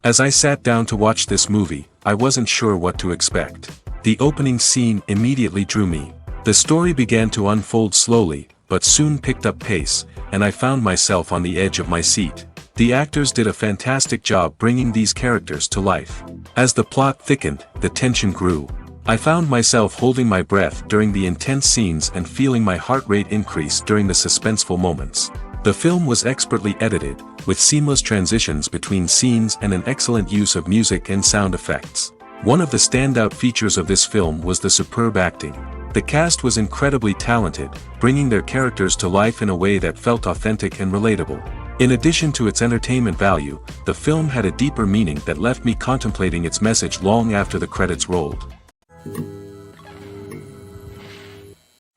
As I sat down to watch this movie, I wasn't sure what to expect. The opening scene immediately drew me. The story began to unfold slowly, but soon picked up pace, and I found myself on the edge of my seat. The actors did a fantastic job bringing these characters to life. As the plot thickened, the tension grew. I found myself holding my breath during the intense scenes and feeling my heart rate increase during the suspenseful moments. The film was expertly edited, with seamless transitions between scenes and an excellent use of music and sound effects. One of the standout features of this film was the superb acting. The cast was incredibly talented, bringing their characters to life in a way that felt authentic and relatable. In addition to its entertainment value, the film had a deeper meaning that left me contemplating its message long after the credits rolled.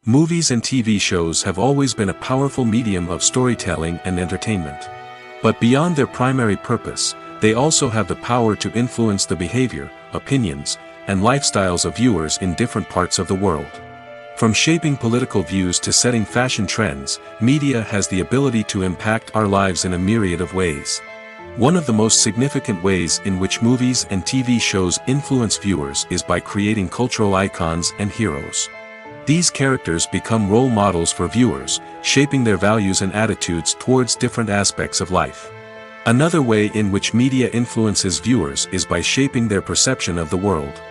Movies and TV shows have always been a powerful medium of storytelling and entertainment. But beyond their primary purpose, they also have the power to influence the behavior, opinions, and lifestyles of viewers in different parts of the world. From shaping political views to setting fashion trends, media has the ability to impact our lives in a myriad of ways. One of the most significant ways in which movies and TV shows influence viewers is by creating cultural icons and heroes. These characters become role models for viewers, shaping their values and attitudes towards different aspects of life. Another way in which media influences viewers is by shaping their perception of the world.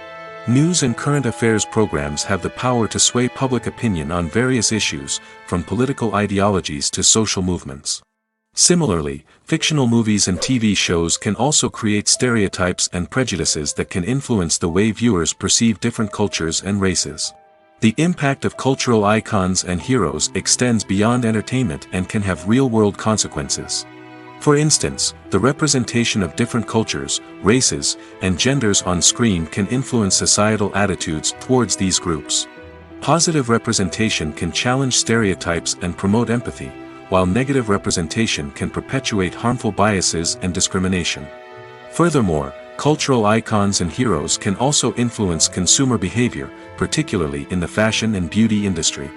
News and current affairs programs have the power to sway public opinion on various issues, from political ideologies to social movements. Similarly, fictional movies and TV shows can also create stereotypes and prejudices that can influence the way viewers perceive different cultures and races. The impact of cultural icons and heroes extends beyond entertainment and can have real-world consequences. For instance, the representation of different cultures, races, and genders on screen can influence societal attitudes towards these groups. Positive representation can challenge stereotypes and promote empathy, while negative representation can perpetuate harmful biases and discrimination. Furthermore, cultural icons and heroes can also influence consumer behavior, particularly in the fashion and beauty industry.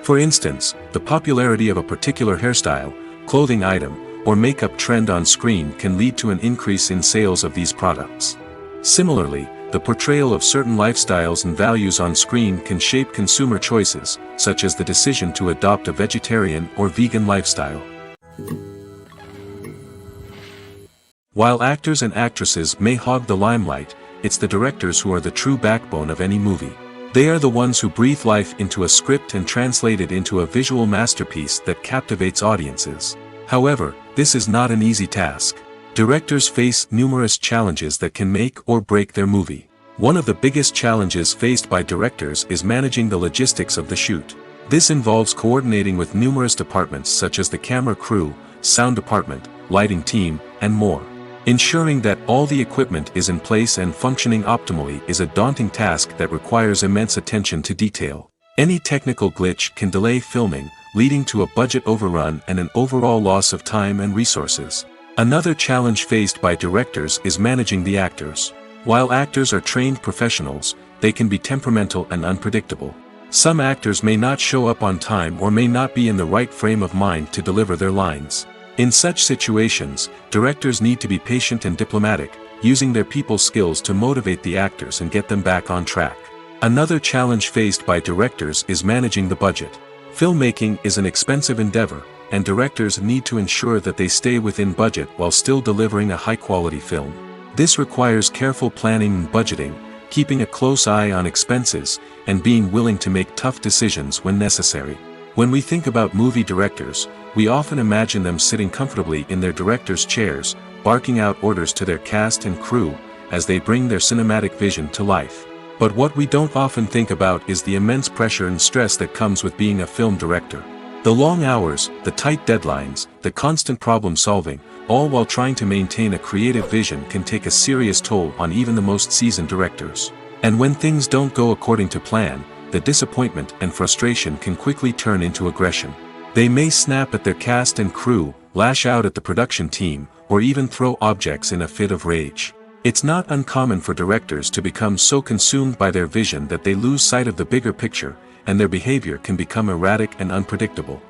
For instance, the popularity of a particular hairstyle, clothing item, or makeup trend on screen can lead to an increase in sales of these products. Similarly, the portrayal of certain lifestyles and values on screen can shape consumer choices, such as the decision to adopt a vegetarian or vegan lifestyle. While actors and actresses may hog the limelight, it's the directors who are the true backbone of any movie. They are the ones who breathe life into a script and translate it into a visual masterpiece that captivates audiences. However, this is not an easy task. Directors face numerous challenges that can make or break their movie. One of the biggest challenges faced by directors is managing the logistics of the shoot. This involves coordinating with numerous departments such as the camera crew, sound department, lighting team, and more. Ensuring that all the equipment is in place and functioning optimally is a daunting task that requires immense attention to detail. Any technical glitch can delay filming, leading to a budget overrun and an overall loss of time and resources. Another challenge faced by directors is managing the actors. While actors are trained professionals, they can be temperamental and unpredictable. Some actors may not show up on time or may not be in the right frame of mind to deliver their lines. In such situations, directors need to be patient and diplomatic, using their people skills to motivate the actors and get them back on track. Another challenge faced by directors is managing the budget. Filmmaking is an expensive endeavor, and directors need to ensure that they stay within budget while still delivering a high-quality film. This requires careful planning and budgeting, keeping a close eye on expenses, and being willing to make tough decisions when necessary. When we think about movie directors, we often imagine them sitting comfortably in their director's chairs, barking out orders to their cast and crew, as they bring their cinematic vision to life. But what we don't often think about is the immense pressure and stress that comes with being a film director. The long hours, the tight deadlines, the constant problem solving, all while trying to maintain a creative vision can take a serious toll on even the most seasoned directors. And when things don't go according to plan, the disappointment and frustration can quickly turn into aggression. They may snap at their cast and crew, lash out at the production team, or even throw objects in a fit of rage. It's not uncommon for directors to become so consumed by their vision that they lose sight of the bigger picture, and their behavior can become erratic and unpredictable.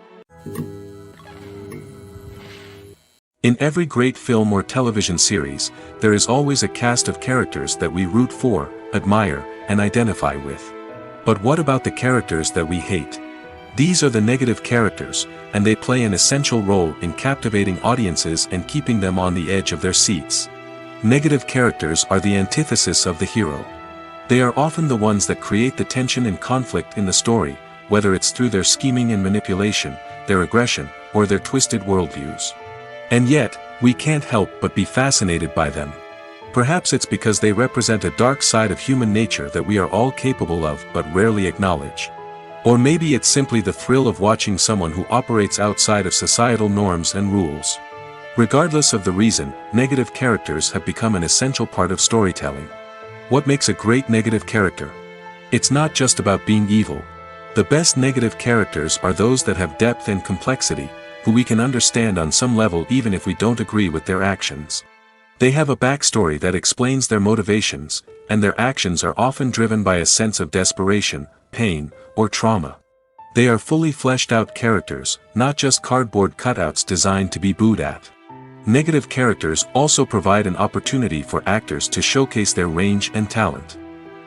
In every great film or television series, there is always a cast of characters that we root for, admire, and identify with. But what about the characters that we hate? These are the negative characters, and they play an essential role in captivating audiences and keeping them on the edge of their seats. Negative characters are the antithesis of the hero. They are often the ones that create the tension and conflict in the story, whether it's through their scheming and manipulation, their aggression, or their twisted worldviews. And yet, we can't help but be fascinated by them. Perhaps it's because they represent a dark side of human nature that we are all capable of but rarely acknowledge. Or maybe it's simply the thrill of watching someone who operates outside of societal norms and rules. Regardless of the reason, negative characters have become an essential part of storytelling. What makes a great negative character? It's not just about being evil. The best negative characters are those that have depth and complexity, who we can understand on some level even if we don't agree with their actions. They have a backstory that explains their motivations, and their actions are often driven by a sense of desperation, pain, or trauma. They are fully fleshed out characters, not just cardboard cutouts designed to be booed at. Negative characters also provide an opportunity for actors to showcase their range and talent.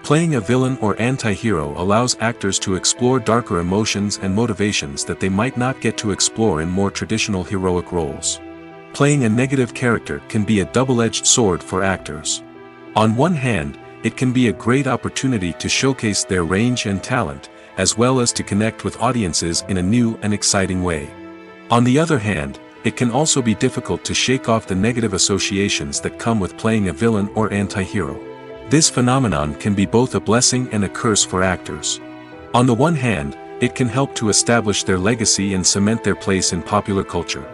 Playing a villain or anti-hero allows actors to explore darker emotions and motivations that they might not get to explore in more traditional heroic roles. Playing a negative character can be a double-edged sword for actors. On one hand, it can be a great opportunity to showcase their range and talent, as well as to connect with audiences in a new and exciting way. On the other hand, it can also be difficult to shake off the negative associations that come with playing a villain or anti-hero. This phenomenon can be both a blessing and a curse for actors. On the one hand, it can help to establish their legacy and cement their place in popular culture.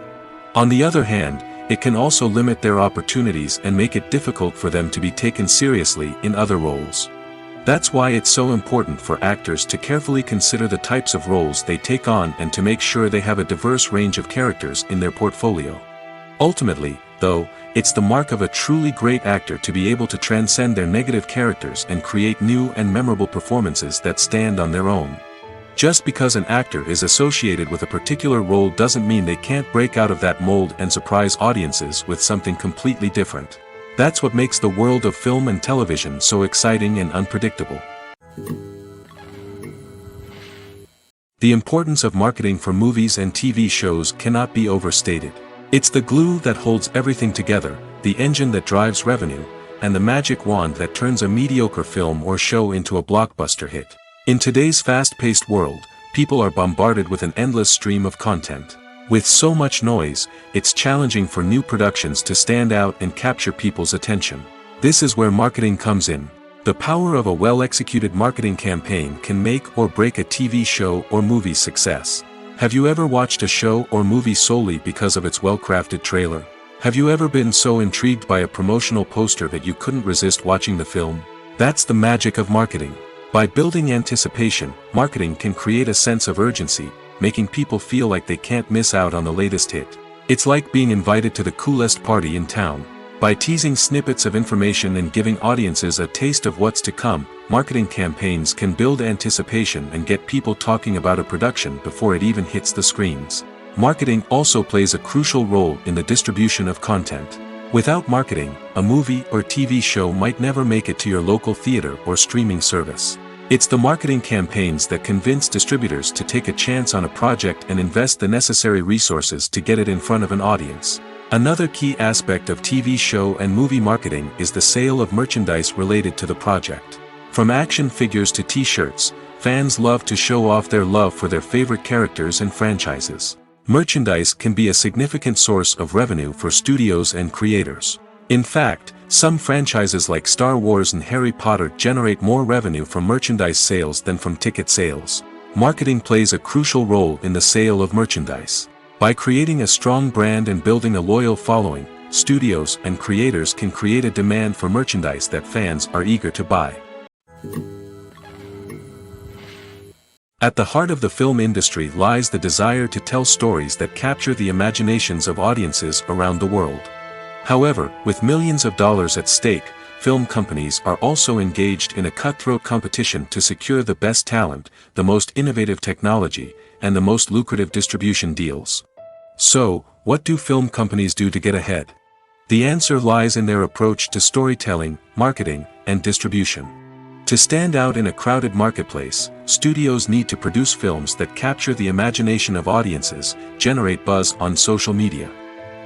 On the other hand, it can also limit their opportunities and make it difficult for them to be taken seriously in other roles. That's why it's so important for actors to carefully consider the types of roles they take on and to make sure they have a diverse range of characters in their portfolio. Ultimately, though, it's the mark of a truly great actor to be able to transcend their negative characters and create new and memorable performances that stand on their own. Just because an actor is associated with a particular role doesn't mean they can't break out of that mold and surprise audiences with something completely different. That's what makes the world of film and television so exciting and unpredictable. The importance of marketing for movies and TV shows cannot be overstated. It's the glue that holds everything together, the engine that drives revenue, and the magic wand that turns a mediocre film or show into a blockbuster hit. In today's fast-paced world, people are bombarded with an endless stream of content. With so much noise, it's challenging for new productions to stand out and capture people's attention. This is where marketing comes in. The power of a well-executed marketing campaign can make or break a TV show or movie's success. Have you ever watched a show or movie solely because of its well-crafted trailer? Have you ever been so intrigued by a promotional poster that you couldn't resist watching the film? That's the magic of marketing. By building anticipation, marketing can create a sense of urgency, making people feel like they can't miss out on the latest hit. It's like being invited to the coolest party in town. By teasing snippets of information and giving audiences a taste of what's to come, marketing campaigns can build anticipation and get people talking about a production before it even hits the screens. Marketing also plays a crucial role in the distribution of content. Without marketing, a movie or TV show might never make it to your local theater or streaming service. It's the marketing campaigns that convince distributors to take a chance on a project and invest the necessary resources to get it in front of an audience. Another key aspect of TV show and movie marketing is the sale of merchandise related to the project. From action figures to t-shirts, fans love to show off their love for their favorite characters and franchises. Merchandise can be a significant source of revenue for studios and creators. In fact, some franchises like Star Wars and Harry Potter generate more revenue from merchandise sales than from ticket sales. Marketing plays a crucial role in the sale of merchandise. By creating a strong brand and building a loyal following, studios and creators can create a demand for merchandise that fans are eager to buy. At the heart of the film industry lies the desire to tell stories that capture the imaginations of audiences around the world. However, with millions of dollars at stake, film companies are also engaged in a cutthroat competition to secure the best talent, the most innovative technology, and the most lucrative distribution deals. So, What do film companies do to get ahead? The answer lies in their approach to storytelling, marketing, and distribution. To stand out in a crowded marketplace, studios need to produce films that capture the imagination of audiences, generate buzz on social media.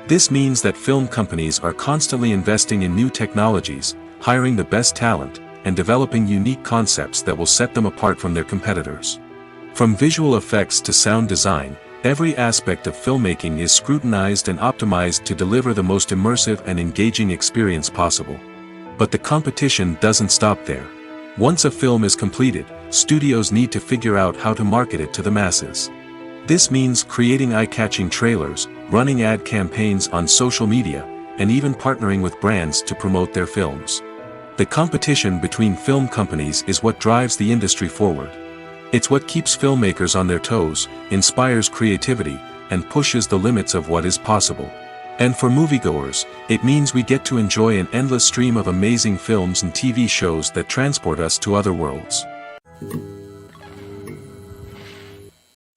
This means that film companies are constantly investing in new technologies, hiring the best talent, and developing unique concepts that will set them apart from their competitors. From visual effects to sound design, every aspect of filmmaking is scrutinized and optimized to deliver the most immersive and engaging experience possible. But the competition doesn't stop there. Once a film is completed, studios need to figure out how to market it to the masses. This means creating eye-catching trailers, running ad campaigns on social media, and even partnering with brands to promote their films. The competition between film companies is what drives the industry forward. It's what keeps filmmakers on their toes, inspires creativity, and pushes the limits of what is possible. And for moviegoers, it means we get to enjoy an endless stream of amazing films and TV shows that transport us to other worlds.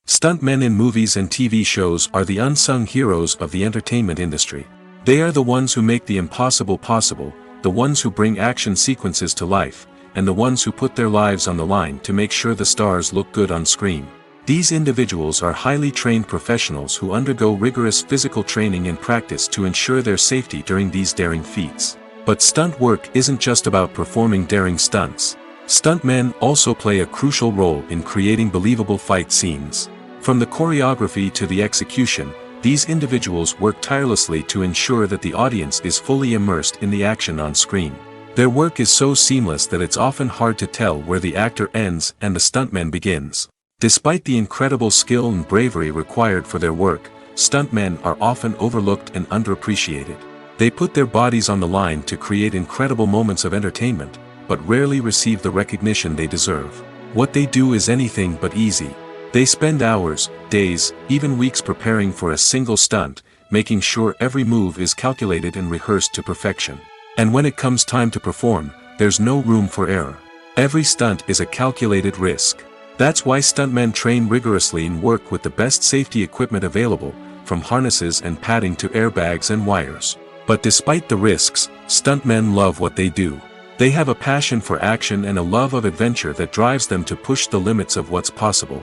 Stuntmen in movies and TV shows are the unsung heroes of the entertainment industry. They are the ones who make the impossible possible, the ones who bring action sequences to life, and the ones who put their lives on the line to make sure the stars look good on screen. These individuals are highly trained professionals who undergo rigorous physical training and practice to ensure their safety during these daring feats. But stunt work isn't just about performing daring stunts. Stuntmen also play a crucial role in creating believable fight scenes. From the choreography to the execution, these individuals work tirelessly to ensure that the audience is fully immersed in the action on screen. Their work is so seamless that it's often hard to tell where the actor ends and the stuntman begins. Despite the incredible skill and bravery required for their work, stuntmen are often overlooked and underappreciated. They put their bodies on the line to create incredible moments of entertainment, but rarely receive the recognition they deserve. What they do is anything but easy. They spend hours, days, even weeks preparing for a single stunt, making sure every move is calculated and rehearsed to perfection. And when it comes time to perform, there's no room for error. Every stunt is a calculated risk. That's why stuntmen train rigorously and work with the best safety equipment available, from harnesses and padding to airbags and wires. But despite the risks, stuntmen love what they do. They have a passion for action and a love of adventure that drives them to push the limits of what's possible.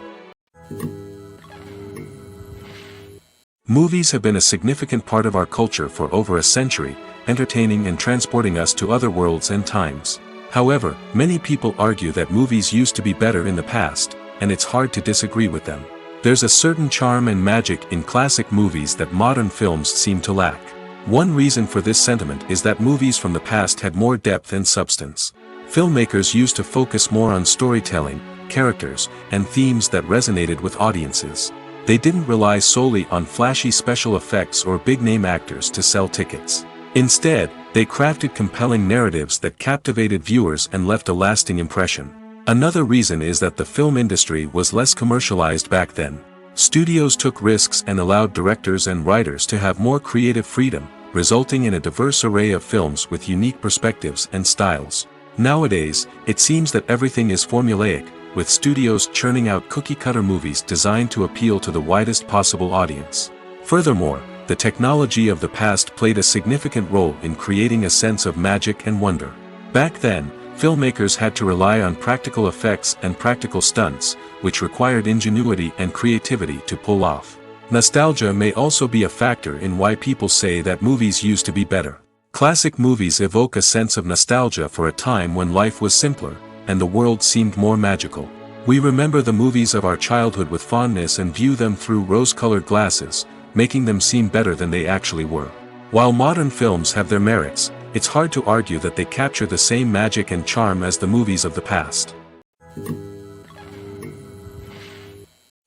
Movies have been a significant part of our culture for over a century, entertaining and transporting us to other worlds and times. However, many people argue that movies used to be better in the past, and it's hard to disagree with them. There's a certain charm and magic in classic movies that modern films seem to lack. One reason for this sentiment is that movies from the past had more depth and substance. Filmmakers used to focus more on storytelling, characters, and themes that resonated with audiences. They didn't rely solely on flashy special effects or big-name actors to sell tickets. Instead, they crafted compelling narratives that captivated viewers and left a lasting impression. Another reason is that the film industry was less commercialized back then. Studios took risks and allowed directors and writers to have more creative freedom, resulting in a diverse array of films with unique perspectives and styles. Nowadays, it seems that everything is formulaic, with studios churning out cookie-cutter movies designed to appeal to the widest possible audience. Furthermore, the technology of the past played a significant role in creating a sense of magic and wonder. Back then, filmmakers had to rely on practical effects and practical stunts, which required ingenuity and creativity to pull off. Nostalgia may also be a factor in why people say that movies used to be better. Classic movies evoke a sense of nostalgia for a time when life was simpler, and the world seemed more magical. We remember the movies of our childhood with fondness and view them through rose-colored glasses, making them seem better than they actually were. While modern films have their merits, it's hard to argue that they capture the same magic and charm as the movies of the past.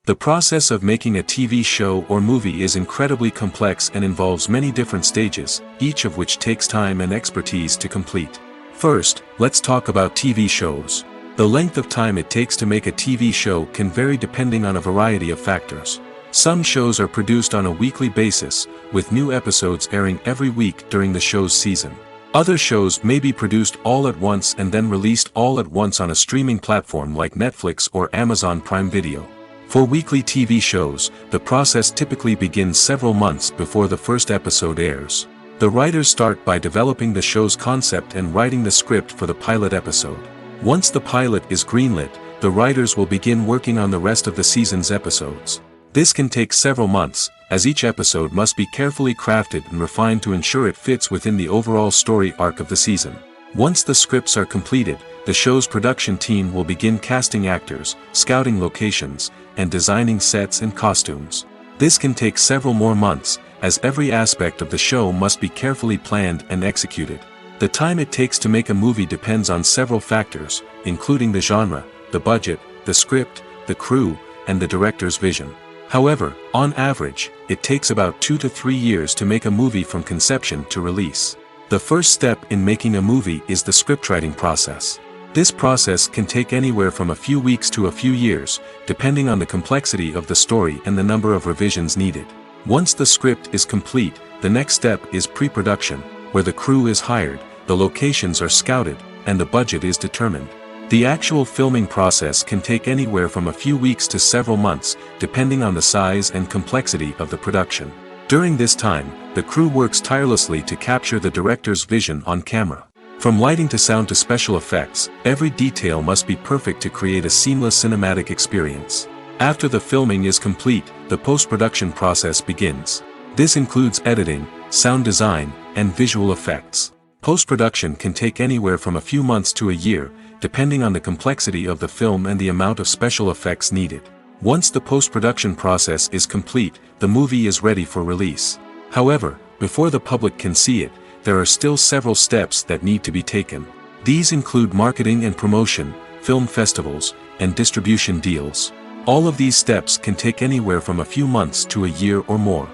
The process of making a TV show or movie is incredibly complex and involves many different stages, each of which takes time and expertise to complete. First, let's talk about TV shows. The length of time it takes to make a TV show can vary depending on a variety of factors. Some shows are produced on a weekly basis, with new episodes airing every week during the show's season. Other shows may be produced all at once and then released all at once on a streaming platform like Netflix or Amazon Prime Video. For weekly TV shows, the process typically begins several months before the first episode airs. The writers start by developing the show's concept and writing the script for the pilot episode. Once the pilot is greenlit, the writers will begin working on the rest of the season's episodes. This can take several months, as each episode must be carefully crafted and refined to ensure it fits within the overall story arc of the season. Once the scripts are completed, the show's production team will begin casting actors, scouting locations, and designing sets and costumes. This can take several more months, as every aspect of the show must be carefully planned and executed. The time it takes to make a movie depends on several factors, including the genre, the budget, the script, the crew, and the director's vision. However, on average, it takes about 2 to 3 years to make a movie from conception to release. The first step in making a movie is the scriptwriting process. This process can take anywhere from a few weeks to a few years, depending on the complexity of the story and the number of revisions needed. Once the script is complete, the next step is pre-production, where the crew is hired, the locations are scouted, and the budget is determined. The actual filming process can take anywhere from a few weeks to several months, depending on the size and complexity of the production. During this time, the crew works tirelessly to capture the director's vision on camera. From lighting to sound to special effects, every detail must be perfect to create a seamless cinematic experience. After the filming is complete, the post-production process begins. This includes editing, sound design, and visual effects. Post-production can take anywhere from a few months to a year, depending on the complexity of the film and the amount of special effects needed. Once the post-production process is complete, the movie is ready for release. However, before the public can see it, there are still several steps that need to be taken. These include marketing and promotion, film festivals, and distribution deals. All of these steps can take anywhere from a few months to a year or more.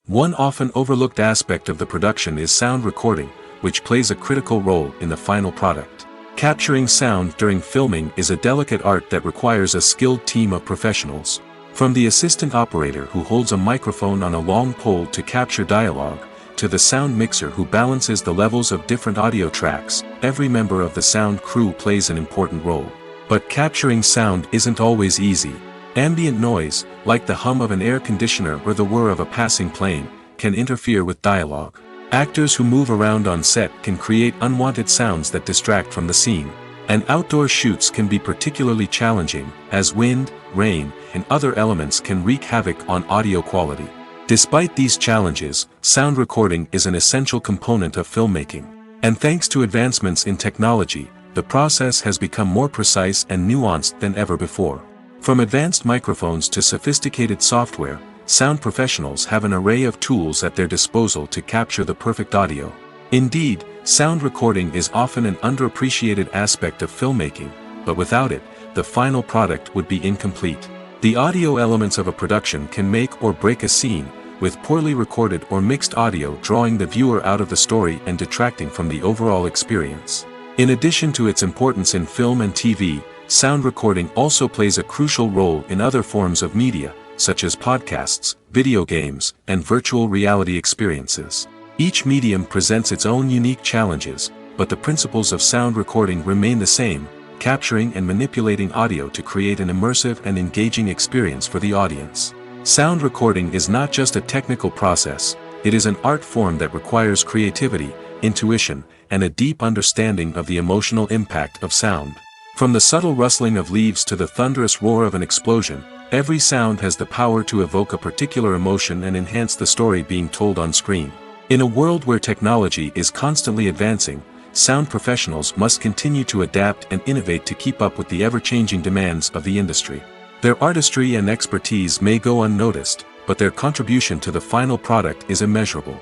One often overlooked aspect of the production is sound recording, which plays a critical role in the final product. Capturing sound during filming is a delicate art that requires a skilled team of professionals. From the assistant operator who holds a microphone on a long pole to capture dialogue, to the sound mixer who balances the levels of different audio tracks, every member of the sound crew plays an important role. But capturing sound isn't always easy. Ambient noise, like the hum of an air conditioner or the whir of a passing plane, can interfere with dialogue. Actors who move around on set can create unwanted sounds that distract from the scene. And outdoor shoots can be particularly challenging, as wind, rain, and other elements can wreak havoc on audio quality. Despite these challenges, sound recording is an essential component of filmmaking. And thanks to advancements in technology, the process has become more precise and nuanced than ever before. From advanced microphones to sophisticated software, sound professionals have an array of tools at their disposal to capture the perfect audio. Indeed, sound recording is often an underappreciated aspect of filmmaking, but without it, the final product would be incomplete. The audio elements of a production can make or break a scene, with poorly recorded or mixed audio drawing the viewer out of the story and detracting from the overall experience. In addition to its importance in film and TV, sound recording also plays a crucial role in other forms of media, such as podcasts, video games, and virtual reality experiences. Each medium presents its own unique challenges, but the principles of sound recording remain the same, capturing and manipulating audio to create an immersive and engaging experience for the audience. Sound recording is not just a technical process, it is an art form that requires creativity, intuition, and a deep understanding of the emotional impact of sound. From the subtle rustling of leaves to the thunderous roar of an explosion, every sound has the power to evoke a particular emotion and enhance the story being told on screen. In a world where technology is constantly advancing, sound professionals must continue to adapt and innovate to keep up with the ever-changing demands of the industry. Their artistry and expertise may go unnoticed, but their contribution to the final product is immeasurable.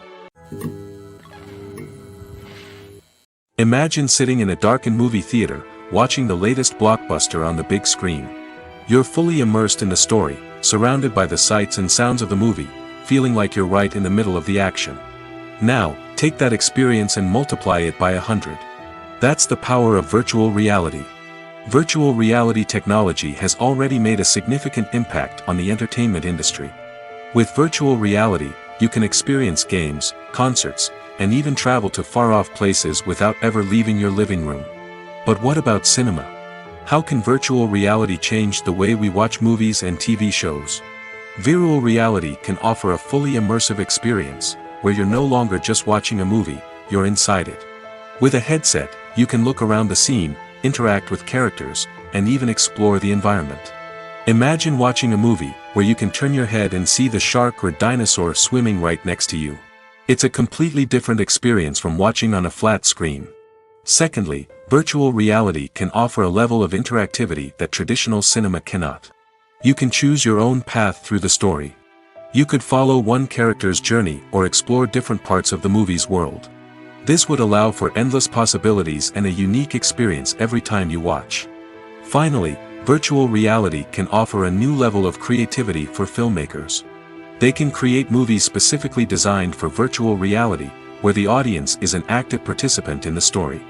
Imagine sitting in a darkened movie theater, watching the latest blockbuster on the big screen. You're fully immersed in the story, surrounded by the sights and sounds of the movie, feeling like you're right in the middle of the action. Now, take that experience and multiply it by 100. That's the power of virtual reality. Virtual reality technology has already made a significant impact on the entertainment industry. With virtual reality, you can experience games, concerts, and even travel to far-off places without ever leaving your living room. But what about cinema? How can virtual reality change the way we watch movies and TV shows? Virtual reality can offer a fully immersive experience, where you're no longer just watching a movie, you're inside it. With a headset, you can look around the scene, interact with characters, and even explore the environment. Imagine watching a movie, where you can turn your head and see the shark or dinosaur swimming right next to you. It's a completely different experience from watching on a flat screen. Secondly, virtual reality can offer a level of interactivity that traditional cinema cannot. You can choose your own path through the story. You could follow one character's journey or explore different parts of the movie's world. This would allow for endless possibilities and a unique experience every time you watch. Finally, virtual reality can offer a new level of creativity for filmmakers. They can create movies specifically designed for virtual reality, where the audience is an active participant in the story.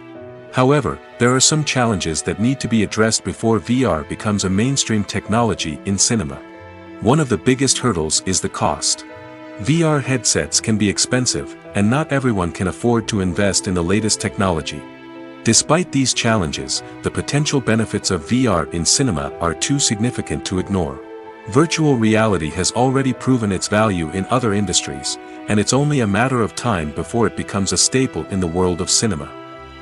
However, there are some challenges that need to be addressed before VR becomes a mainstream technology in cinema. One of the biggest hurdles is the cost. VR headsets can be expensive, and not everyone can afford to invest in the latest technology. Despite these challenges, the potential benefits of VR in cinema are too significant to ignore. Virtual reality has already proven its value in other industries, and it's only a matter of time before it becomes a staple in the world of cinema.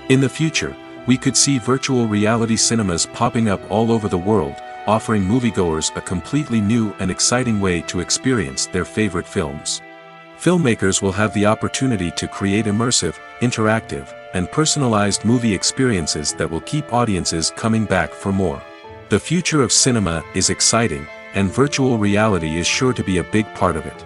In the future, we could see virtual reality cinemas popping up all over the world, offering moviegoers a completely new and exciting way to experience their favorite films. Filmmakers will have the opportunity to create immersive, interactive, and personalized movie experiences that will keep audiences coming back for more. The future of cinema is exciting, and virtual reality is sure to be a big part of it.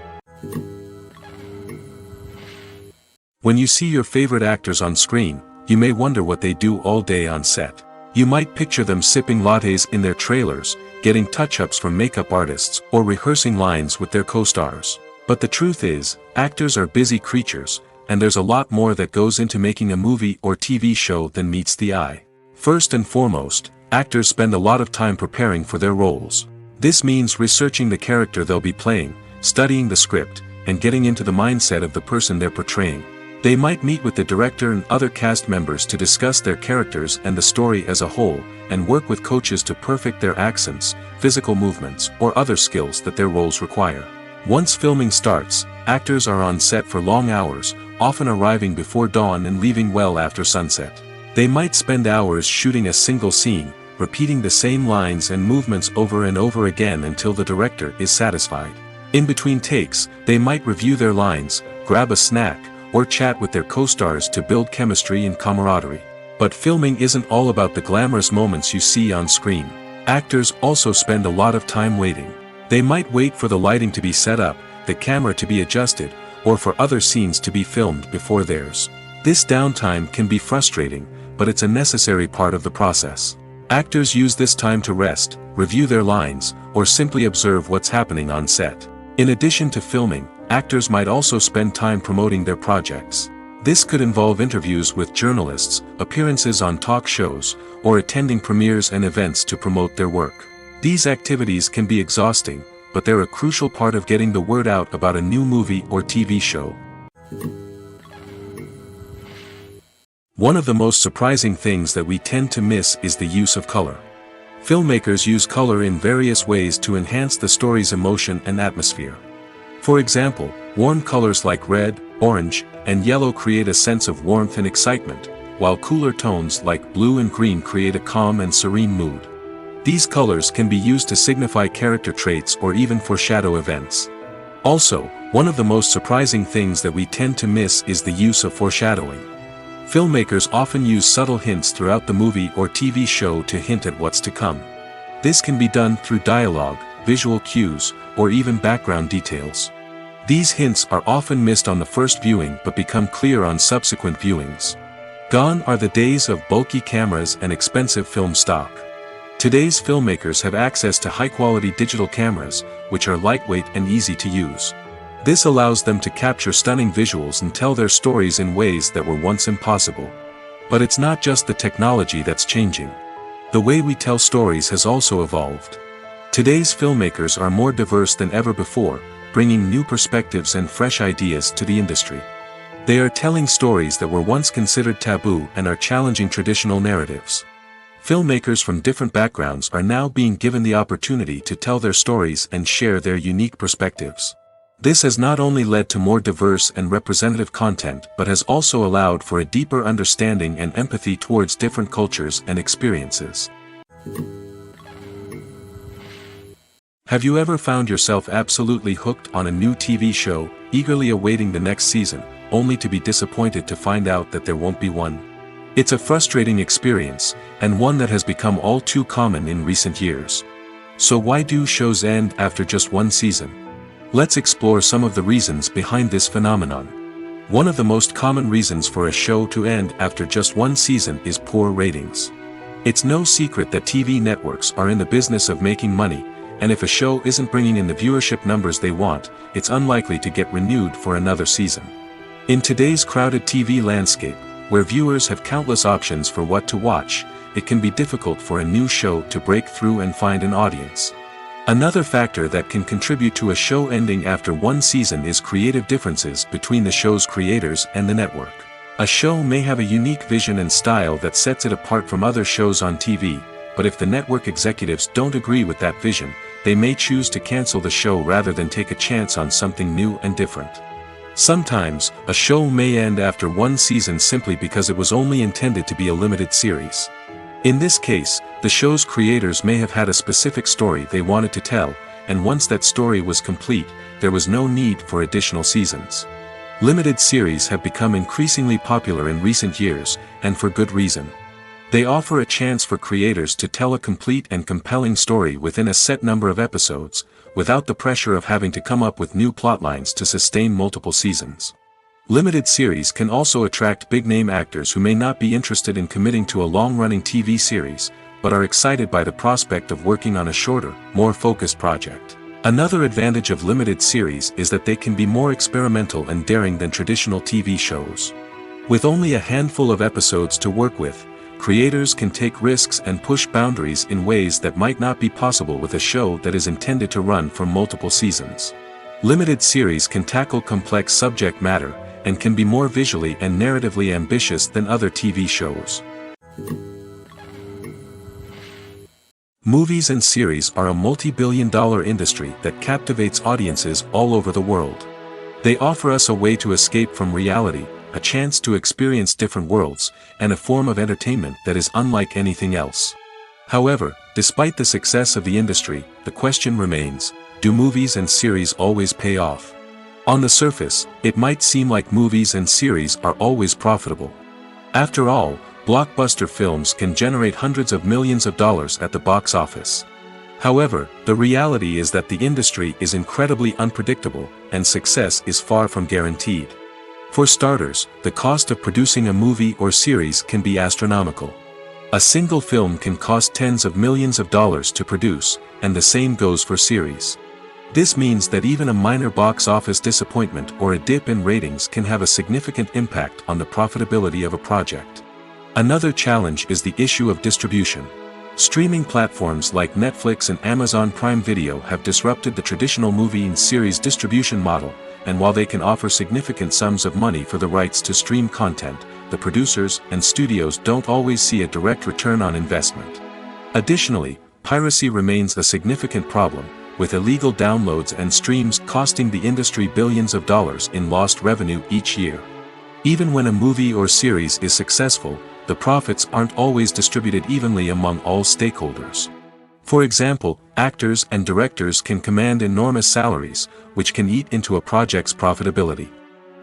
When you see your favorite actors on screen, you may wonder what they do all day on set. You might picture them sipping lattes in their trailers, getting touch-ups from makeup artists, or rehearsing lines with their co-stars. But the truth is, actors are busy creatures, and there's a lot more that goes into making a movie or TV show than meets the eye. First and foremost, actors spend a lot of time preparing for their roles. This means researching the character they'll be playing, studying the script, and getting into the mindset of the person they're portraying. They might meet with the director and other cast members to discuss their characters and the story as a whole, and work with coaches to perfect their accents, physical movements, or other skills that their roles require. Once filming starts, actors are on set for long hours, often arriving before dawn and leaving well after sunset. They might spend hours shooting a single scene, repeating the same lines and movements over and over again until the director is satisfied. In between takes, they might review their lines, grab a snack, or chat with their co-stars to build chemistry and camaraderie. But filming isn't all about the glamorous moments you see on screen. Actors also spend a lot of time waiting. They might wait for the lighting to be set up, the camera to be adjusted, or for other scenes to be filmed before theirs. This downtime can be frustrating, but it's a necessary part of the process. Actors use this time to rest, review their lines, or simply observe what's happening on set. In addition to filming, actors might also spend time promoting their projects. This could involve interviews with journalists, appearances on talk shows, or attending premieres and events to promote their work. These activities can be exhausting, but they're a crucial part of getting the word out about a new movie or TV show. One of the most surprising things that we tend to miss is the use of color. Filmmakers use color in various ways to enhance the story's emotion and atmosphere. For example, warm colors like red, orange, and yellow create a sense of warmth and excitement, while cooler tones like blue and green create a calm and serene mood. These colors can be used to signify character traits or even foreshadow events. Also, one of the most surprising things that we tend to miss is the use of foreshadowing. Filmmakers often use subtle hints throughout the movie or TV show to hint at what's to come. This can be done through dialogue, visual cues, or even background details. These hints are often missed on the first viewing but become clear on subsequent viewings. Gone are the days of bulky cameras and expensive film stock. Today's filmmakers have access to high-quality digital cameras, which are lightweight and easy to use. This allows them to capture stunning visuals and tell their stories in ways that were once impossible. But it's not just the technology that's changing. The way we tell stories has also evolved. Today's filmmakers are more diverse than ever before, bringing new perspectives and fresh ideas to the industry. They are telling stories that were once considered taboo and are challenging traditional narratives. Filmmakers from different backgrounds are now being given the opportunity to tell their stories and share their unique perspectives. This has not only led to more diverse and representative content but has also allowed for a deeper understanding and empathy towards different cultures and experiences. Have you ever found yourself absolutely hooked on a new TV show, eagerly awaiting the next season, only to be disappointed to find out that there won't be one? It's a frustrating experience, and one that has become all too common in recent years. So why do shows end after just one season? Let's explore some of the reasons behind this phenomenon. One of the most common reasons for a show to end after just one season is poor ratings. It's no secret that TV networks are in the business of making money, and if a show isn't bringing in the viewership numbers they want, it's unlikely to get renewed for another season. In today's crowded TV landscape, where viewers have countless options for what to watch, it can be difficult for a new show to break through and find an audience. Another factor that can contribute to a show ending after one season is creative differences between the show's creators and the network. A show may have a unique vision and style that sets it apart from other shows on TV, but if the network executives don't agree with that vision, they may choose to cancel the show rather than take a chance on something new and different. Sometimes, a show may end after one season simply because it was only intended to be a limited series. In this case, the show's creators may have had a specific story they wanted to tell, and once that story was complete, there was no need for additional seasons. Limited series have become increasingly popular in recent years, and for good reason. They offer a chance for creators to tell a complete and compelling story within a set number of episodes, without the pressure of having to come up with new plotlines to sustain multiple seasons. Limited series can also attract big-name actors who may not be interested in committing to a long-running TV series, but are excited by the prospect of working on a shorter, more focused project. Another advantage of limited series is that they can be more experimental and daring than traditional TV shows. With only a handful of episodes to work with, creators can take risks and push boundaries in ways that might not be possible with a show that is intended to run for multiple seasons. Limited series can tackle complex subject matter, and can be more visually and narratively ambitious than other TV shows. Movies and series are a multi-billion-dollar industry that captivates audiences all over the world. They offer us a way to escape from reality, a chance to experience different worlds, and a form of entertainment that is unlike anything else. However, despite the success of the industry, the question remains, do movies and series always pay off? On the surface, it might seem like movies and series are always profitable. After all, blockbuster films can generate hundreds of millions of dollars at the box office. However, the reality is that the industry is incredibly unpredictable, and success is far from guaranteed. For starters, the cost of producing a movie or series can be astronomical. A single film can cost tens of millions of dollars to produce, and the same goes for series. This means that even a minor box office disappointment or a dip in ratings can have a significant impact on the profitability of a project. Another challenge is the issue of distribution. Streaming platforms like Netflix and Amazon Prime Video have disrupted the traditional movie and series distribution model, and while they can offer significant sums of money for the rights to stream content, the producers and studios don't always see a direct return on investment. Additionally, piracy remains a significant problem, with illegal downloads and streams costing the industry billions of dollars in lost revenue each year. Even when a movie or series is successful, the profits aren't always distributed evenly among all stakeholders. For example, actors and directors can command enormous salaries, which can eat into a project's profitability.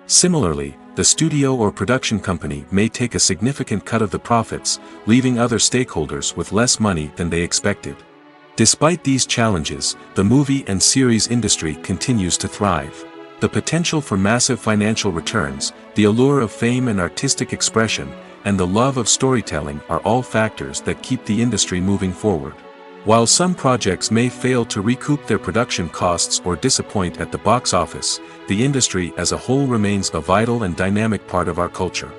Similarly, the studio or production company may take a significant cut of the profits, leaving other stakeholders with less money than they expected. Despite these challenges, the movie and series industry continues to thrive. The potential for massive financial returns, the allure of fame and artistic expression, and the love of storytelling are all factors that keep the industry moving forward. While some projects may fail to recoup their production costs or disappoint at the box office, the industry as a whole remains a vital and dynamic part of our culture.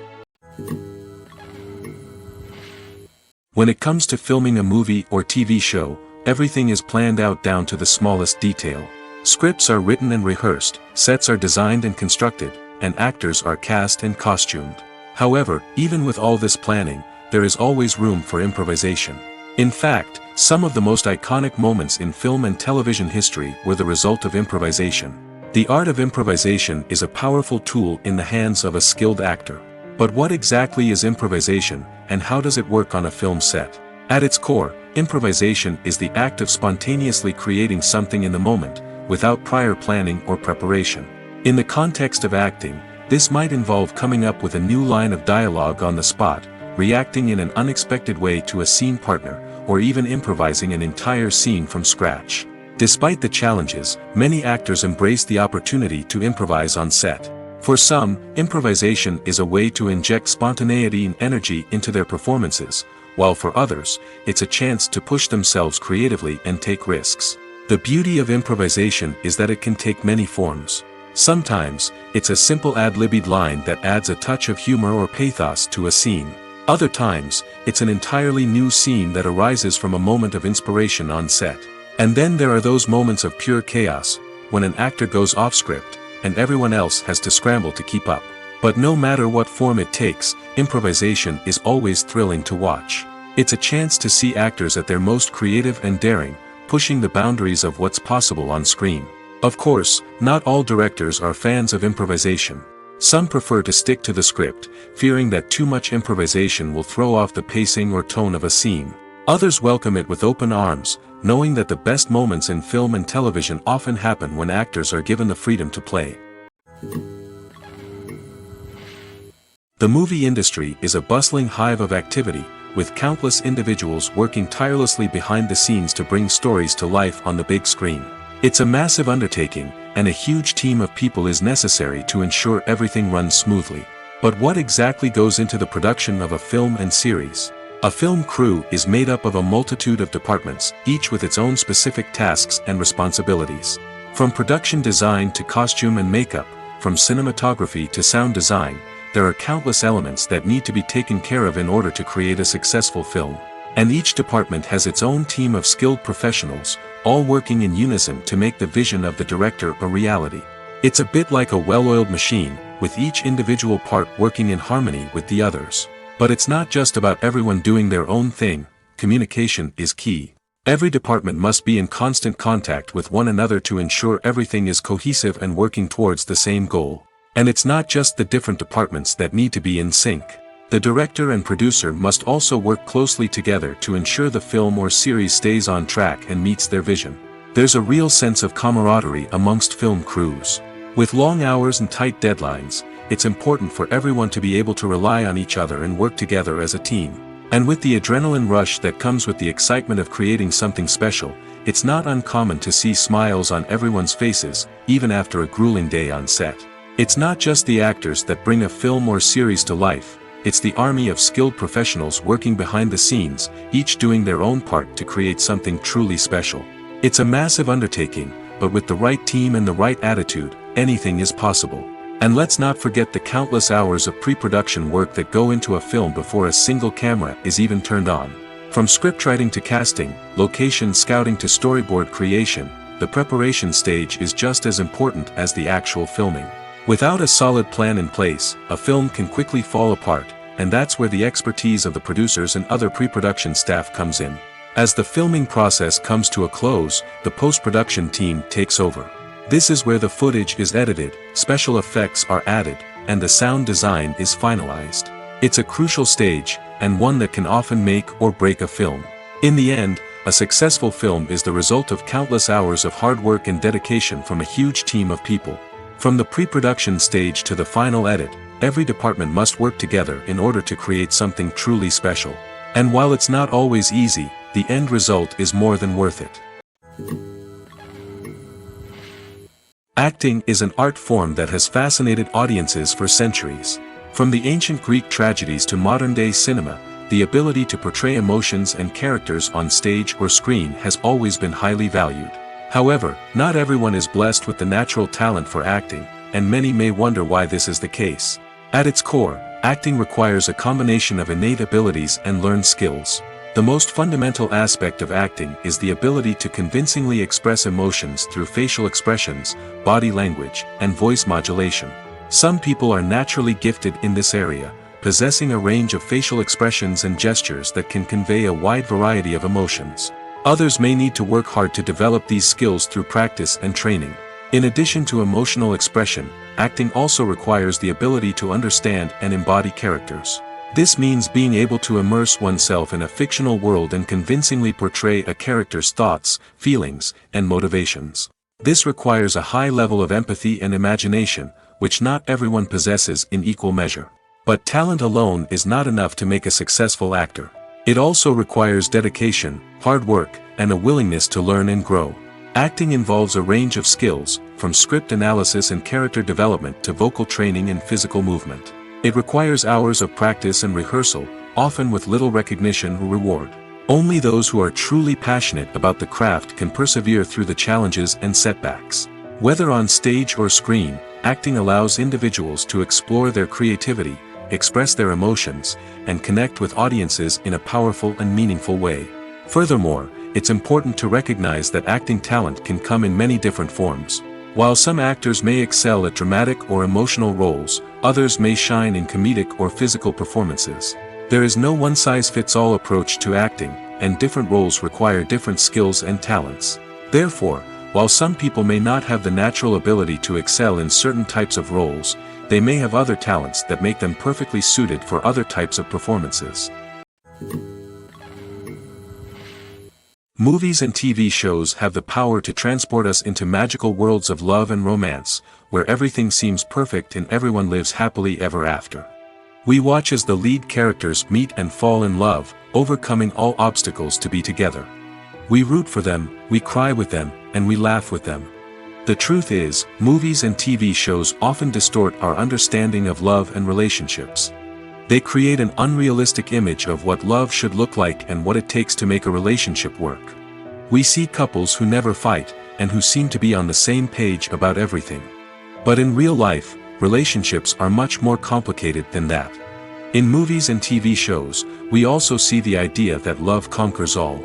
When it comes to filming a movie or TV show, everything is planned out down to the smallest detail. Scripts are written and rehearsed, sets are designed and constructed, and actors are cast and costumed. However, even with all this planning, there is always room for improvisation. In fact, some of the most iconic moments in film and television history were the result of improvisation. The art of improvisation is a powerful tool in the hands of a skilled actor. But what exactly is improvisation, and how does it work on a film set? At its core, improvisation is the act of spontaneously creating something in the moment, without prior planning or preparation. In the context of acting, this might involve coming up with a new line of dialogue on the spot, reacting in an unexpected way to a scene partner, or even improvising an entire scene from scratch. Despite the challenges, many actors embrace the opportunity to improvise on set. For some, improvisation is a way to inject spontaneity and energy into their performances, while for others, it's a chance to push themselves creatively and take risks. The beauty of improvisation is that it can take many forms. Sometimes, it's a simple ad-libbed line that adds a touch of humor or pathos to a scene. Other times, it's an entirely new scene that arises from a moment of inspiration on set. And then there are those moments of pure chaos, when an actor goes off script, and everyone else has to scramble to keep up. But no matter what form it takes, improvisation is always thrilling to watch. It's a chance to see actors at their most creative and daring, pushing the boundaries of what's possible on screen. Of course, not all directors are fans of improvisation. Some prefer to stick to the script, fearing that too much improvisation will throw off the pacing or tone of a scene. Others welcome it with open arms, knowing that the best moments in film and television often happen when actors are given the freedom to play. The movie industry is a bustling hive of activity, with countless individuals working tirelessly behind the scenes to bring stories to life on the big screen. It's a massive undertaking, and a huge team of people is necessary to ensure everything runs smoothly. But what exactly goes into the production of a film and series? A film crew is made up of a multitude of departments, each with its own specific tasks and responsibilities. From production design to costume and makeup, from cinematography to sound design, there are countless elements that need to be taken care of in order to create a successful film. And each department has its own team of skilled professionals, all working in unison to make the vision of the director a reality. It's a bit like a well-oiled machine, with each individual part working in harmony with the others. But it's not just about everyone doing their own thing. Communication is key. Every department must be in constant contact with one another to ensure everything is cohesive and working towards the same goal. And it's not just the different departments that need to be in sync. The director and producer must also work closely together to ensure the film or series stays on track and meets their vision. There's a real sense of camaraderie amongst film crews. With long hours and tight deadlines, it's important for everyone to be able to rely on each other and work together as a team. And with the adrenaline rush that comes with the excitement of creating something special, it's not uncommon to see smiles on everyone's faces, even after a grueling day on set. It's not just the actors that bring a film or series to life, it's the army of skilled professionals working behind the scenes, each doing their own part to create something truly special. It's a massive undertaking, but with the right team and the right attitude, anything is possible. And let's not forget the countless hours of pre-production work that go into a film before a single camera is even turned on. From scriptwriting to casting, location scouting to storyboard creation, the preparation stage is just as important as the actual filming. Without a solid plan in place, a film can quickly fall apart, and that's where the expertise of the producers and other pre-production staff comes in. As the filming process comes to a close, the post-production team takes over. This is where the footage is edited, special effects are added, and the sound design is finalized. It's a crucial stage, and one that can often make or break a film. In the end, a successful film is the result of countless hours of hard work and dedication from a huge team of people. From the pre-production stage to the final edit, every department must work together in order to create something truly special. And while it's not always easy, the end result is more than worth it. Acting is an art form that has fascinated audiences for centuries. From the ancient Greek tragedies to modern-day cinema, the ability to portray emotions and characters on stage or screen has always been highly valued. However, not everyone is blessed with the natural talent for acting, and many may wonder why this is the case. At its core, acting requires a combination of innate abilities and learned skills. The most fundamental aspect of acting is the ability to convincingly express emotions through facial expressions, body language, and voice modulation. Some people are naturally gifted in this area, possessing a range of facial expressions and gestures that can convey a wide variety of emotions. Others may need to work hard to develop these skills through practice and training. In addition to emotional expression, acting also requires the ability to understand and embody characters. This means being able to immerse oneself in a fictional world and convincingly portray a character's thoughts, feelings, and motivations. This requires a high level of empathy and imagination, which not everyone possesses in equal measure. But talent alone is not enough to make a successful actor. It also requires dedication, hard work, and a willingness to learn and grow. Acting involves a range of skills, from script analysis and character development to vocal training and physical movement. It requires hours of practice and rehearsal, often with little recognition or reward. Only those who are truly passionate about the craft can persevere through the challenges and setbacks. Whether on stage or screen, acting allows individuals to explore their creativity, express their emotions, and connect with audiences in a powerful and meaningful way. Furthermore, it's important to recognize that acting talent can come in many different forms. While some actors may excel at dramatic or emotional roles, others may shine in comedic or physical performances. There is no one-size-fits-all approach to acting, and different roles require different skills and talents. Therefore, while some people may not have the natural ability to excel in certain types of roles, they may have other talents that make them perfectly suited for other types of performances. Movies and TV shows have the power to transport us into magical worlds of love and romance, where everything seems perfect and everyone lives happily ever after. We watch as the lead characters meet and fall in love, overcoming all obstacles to be together. We root for them, we cry with them, and we laugh with them. The truth is, movies and TV shows often distort our understanding of love and relationships. They create an unrealistic image of what love should look like and what it takes to make a relationship work. We see couples who never fight, and who seem to be on the same page about everything. But in real life, relationships are much more complicated than that. In movies and TV shows, we also see the idea that love conquers all.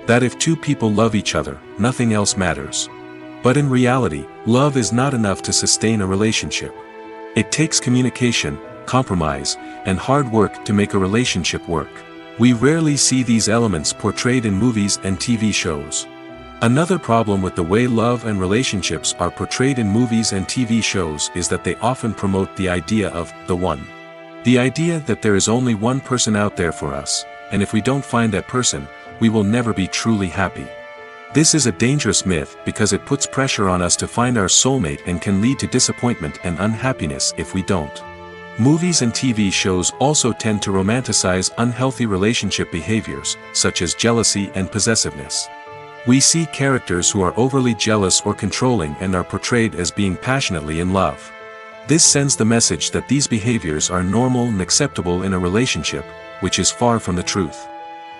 That if two people love each other, nothing else matters. But in reality, love is not enough to sustain a relationship. It takes communication, compromise, and hard work to make a relationship work. We rarely see these elements portrayed in movies and TV shows. Another problem with the way love and relationships are portrayed in movies and TV shows is that they often promote the idea of the one. The idea that there is only one person out there for us, and if we don't find that person, we will never be truly happy. This is a dangerous myth because it puts pressure on us to find our soulmate and can lead to disappointment and unhappiness if we don't. Movies and TV shows also tend to romanticize unhealthy relationship behaviors, such as jealousy and possessiveness. We see characters who are overly jealous or controlling and are portrayed as being passionately in love. This sends the message that these behaviors are normal and acceptable in a relationship, which is far from the truth.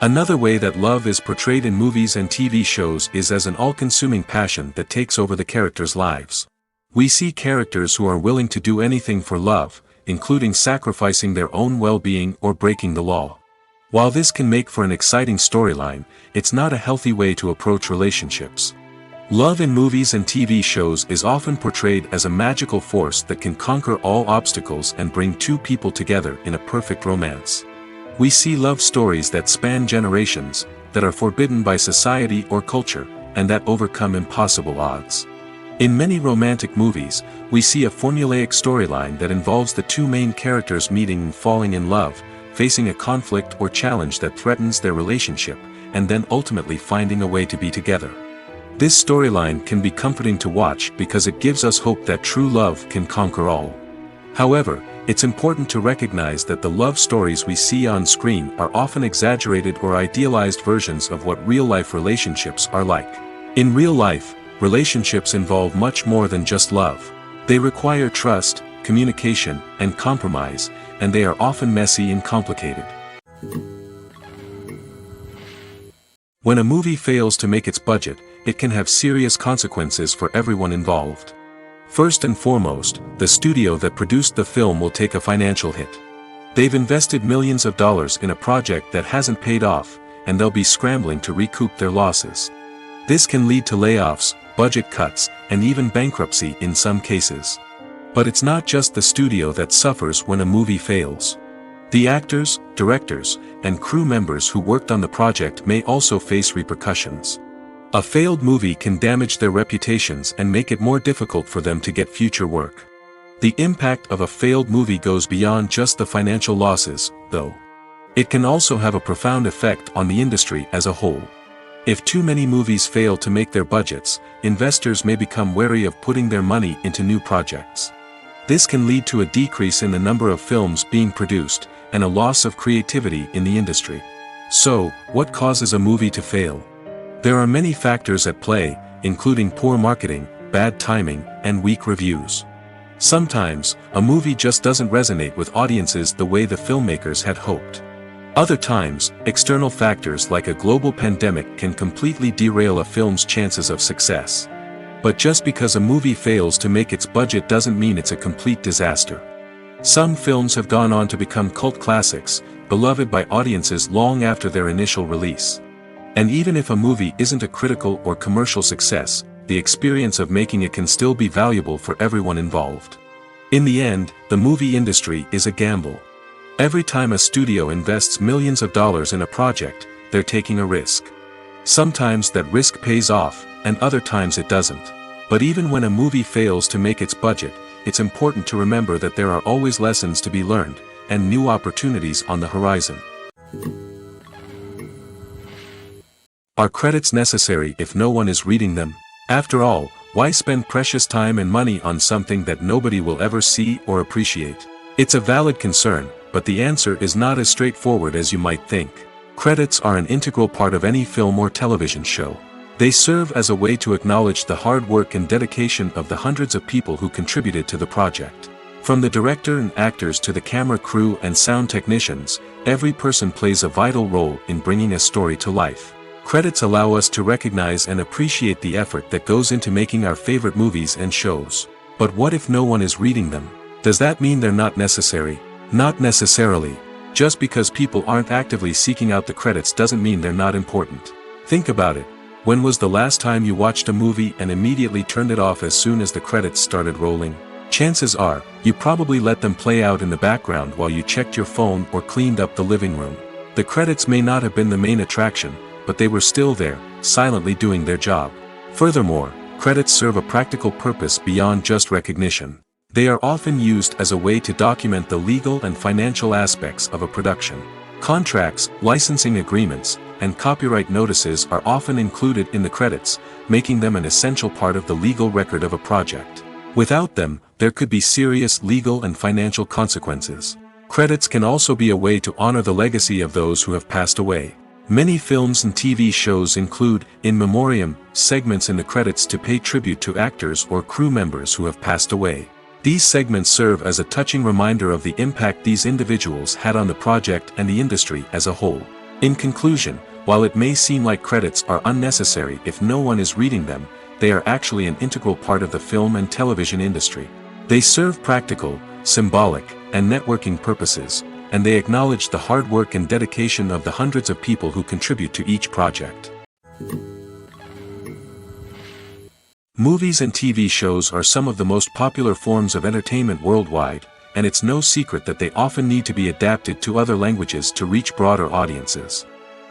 Another way that love is portrayed in movies and TV shows is as an all-consuming passion that takes over the characters' lives. We see characters who are willing to do anything for love, including sacrificing their own well-being or breaking the law. While this can make for an exciting storyline, it's not a healthy way to approach relationships. Love in movies and TV shows is often portrayed as a magical force that can conquer all obstacles and bring two people together in a perfect romance. We see love stories that span generations, that are forbidden by society or culture, and that overcome impossible odds. In many romantic movies, we see a formulaic storyline that involves the two main characters meeting and falling in love, facing a conflict or challenge that threatens their relationship, and then ultimately finding a way to be together. This storyline can be comforting to watch because it gives us hope that true love can conquer all. However, it's important to recognize that the love stories we see on screen are often exaggerated or idealized versions of what real-life relationships are like. In real life, relationships involve much more than just love. They require trust, communication, and compromise, and they are often messy and complicated. When a movie fails to make its budget, it can have serious consequences for everyone involved. First and foremost, the studio that produced the film will take a financial hit. They've invested millions of dollars in a project that hasn't paid off, and they'll be scrambling to recoup their losses. This can lead to layoffs, budget cuts, and even bankruptcy in some cases. But it's not just the studio that suffers when a movie fails. The actors, directors, and crew members who worked on the project may also face repercussions. A failed movie can damage their reputations and make it more difficult for them to get future work. The impact of a failed movie goes beyond just the financial losses, though. It can also have a profound effect on the industry as a whole. If too many movies fail to make their budgets, investors may become wary of putting their money into new projects. This can lead to a decrease in the number of films being produced, and a loss of creativity in the industry. So, what causes a movie to fail? There are many factors at play, including poor marketing, bad timing, and weak reviews. Sometimes, a movie just doesn't resonate with audiences the way the filmmakers had hoped. Other times, external factors like a global pandemic can completely derail a film's chances of success. But just because a movie fails to make its budget doesn't mean it's a complete disaster. Some films have gone on to become cult classics, beloved by audiences long after their initial release. And even if a movie isn't a critical or commercial success, the experience of making it can still be valuable for everyone involved. In the end, the movie industry is a gamble. Every time a studio invests millions of dollars in a project, they're taking a risk. Sometimes that risk pays off, and other times it doesn't. But even when a movie fails to make its budget, it's important to remember that there are always lessons to be learned, and new opportunities on the horizon. Are credits necessary if no one is reading them? After all, why spend precious time and money on something that nobody will ever see or appreciate? It's a valid concern, but the answer is not as straightforward as you might think. Credits are an integral part of any film or television show. They serve as a way to acknowledge the hard work and dedication of the hundreds of people who contributed to the project. From the director and actors to the camera crew and sound technicians, every person plays a vital role in bringing a story to life. Credits allow us to recognize and appreciate the effort that goes into making our favorite movies and shows. But what if no one is reading them? Does that mean they're not necessary? Not necessarily. Just because people aren't actively seeking out the credits doesn't mean they're not important. Think about it. When was the last time you watched a movie and immediately turned it off as soon as the credits started rolling? Chances are, you probably let them play out in the background while you checked your phone or cleaned up the living room. The credits may not have been the main attraction, but they were still there, silently doing their job. Furthermore, credits serve a practical purpose beyond just recognition. They are often used as a way to document the legal and financial aspects of a production. Contracts, licensing agreements, and copyright notices are often included in the credits, making them an essential part of the legal record of a project. Without them, there could be serious legal and financial consequences. Credits can also be a way to honor the legacy of those who have passed away. Many films and TV shows include, in memoriam, segments in the credits to pay tribute to actors or crew members who have passed away. These segments serve as a touching reminder of the impact these individuals had on the project and the industry as a whole. In conclusion, while it may seem like credits are unnecessary if no one is reading them, they are actually an integral part of the film and television industry. They serve practical, symbolic, and networking purposes, and they acknowledge the hard work and dedication of the hundreds of people who contribute to each project. Movies and TV shows are some of the most popular forms of entertainment worldwide, and it's no secret that they often need to be adapted to other languages to reach broader audiences.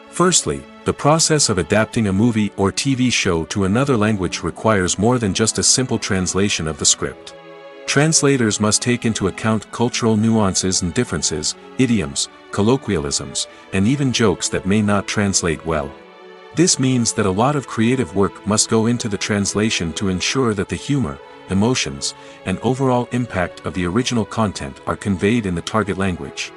Firstly, the process of adapting a movie or TV show to another language requires more than just a simple translation of the script. Translators must take into account cultural nuances and differences, idioms, colloquialisms, and even jokes that may not translate well. This means that a lot of creative work must go into the translation to ensure that the humor, emotions, and overall impact of the original content are conveyed in the target language.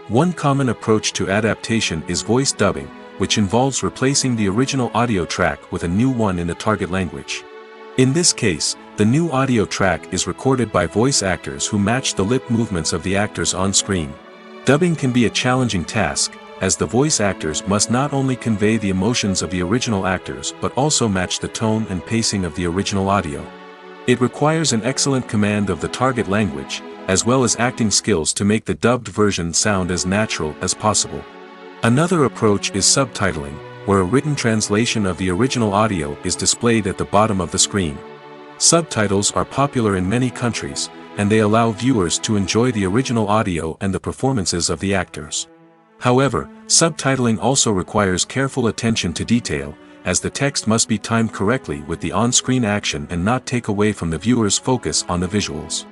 One common approach to adaptation is voice dubbing, which involves replacing the original audio track with a new one in the target language. In this case, the new audio track is recorded by voice actors who match the lip movements of the actors on screen. Dubbing can be a challenging task, as the voice actors must not only convey the emotions of the original actors but also match the tone and pacing of the original audio. It requires an excellent command of the target language, as well as acting skills to make the dubbed version sound as natural as possible. Another approach is subtitling, where a written translation of the original audio is displayed at the bottom of the screen. Subtitles are popular in many countries, and they allow viewers to enjoy the original audio and the performances of the actors. However, subtitling also requires careful attention to detail, as the text must be timed correctly with the on-screen action and not take away from the viewer's focus on the visuals.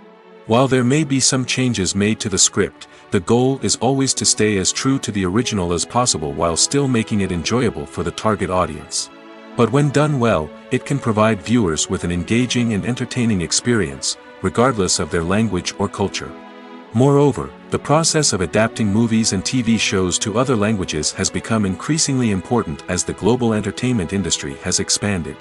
While there may be some changes made to the script, the goal is always to stay as true to the original as possible while still making it enjoyable for the target audience. But when done well, it can provide viewers with an engaging and entertaining experience, regardless of their language or culture. Moreover, the process of adapting movies and TV shows to other languages has become increasingly important as the global entertainment industry has expanded.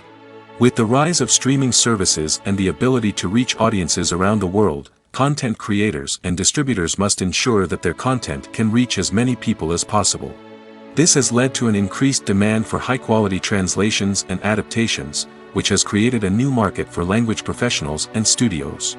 With the rise of streaming services and the ability to reach audiences around the world, content creators and distributors must ensure that their content can reach as many people as possible. This has led to an increased demand for high-quality translations and adaptations, which has created a new market for language professionals and studios.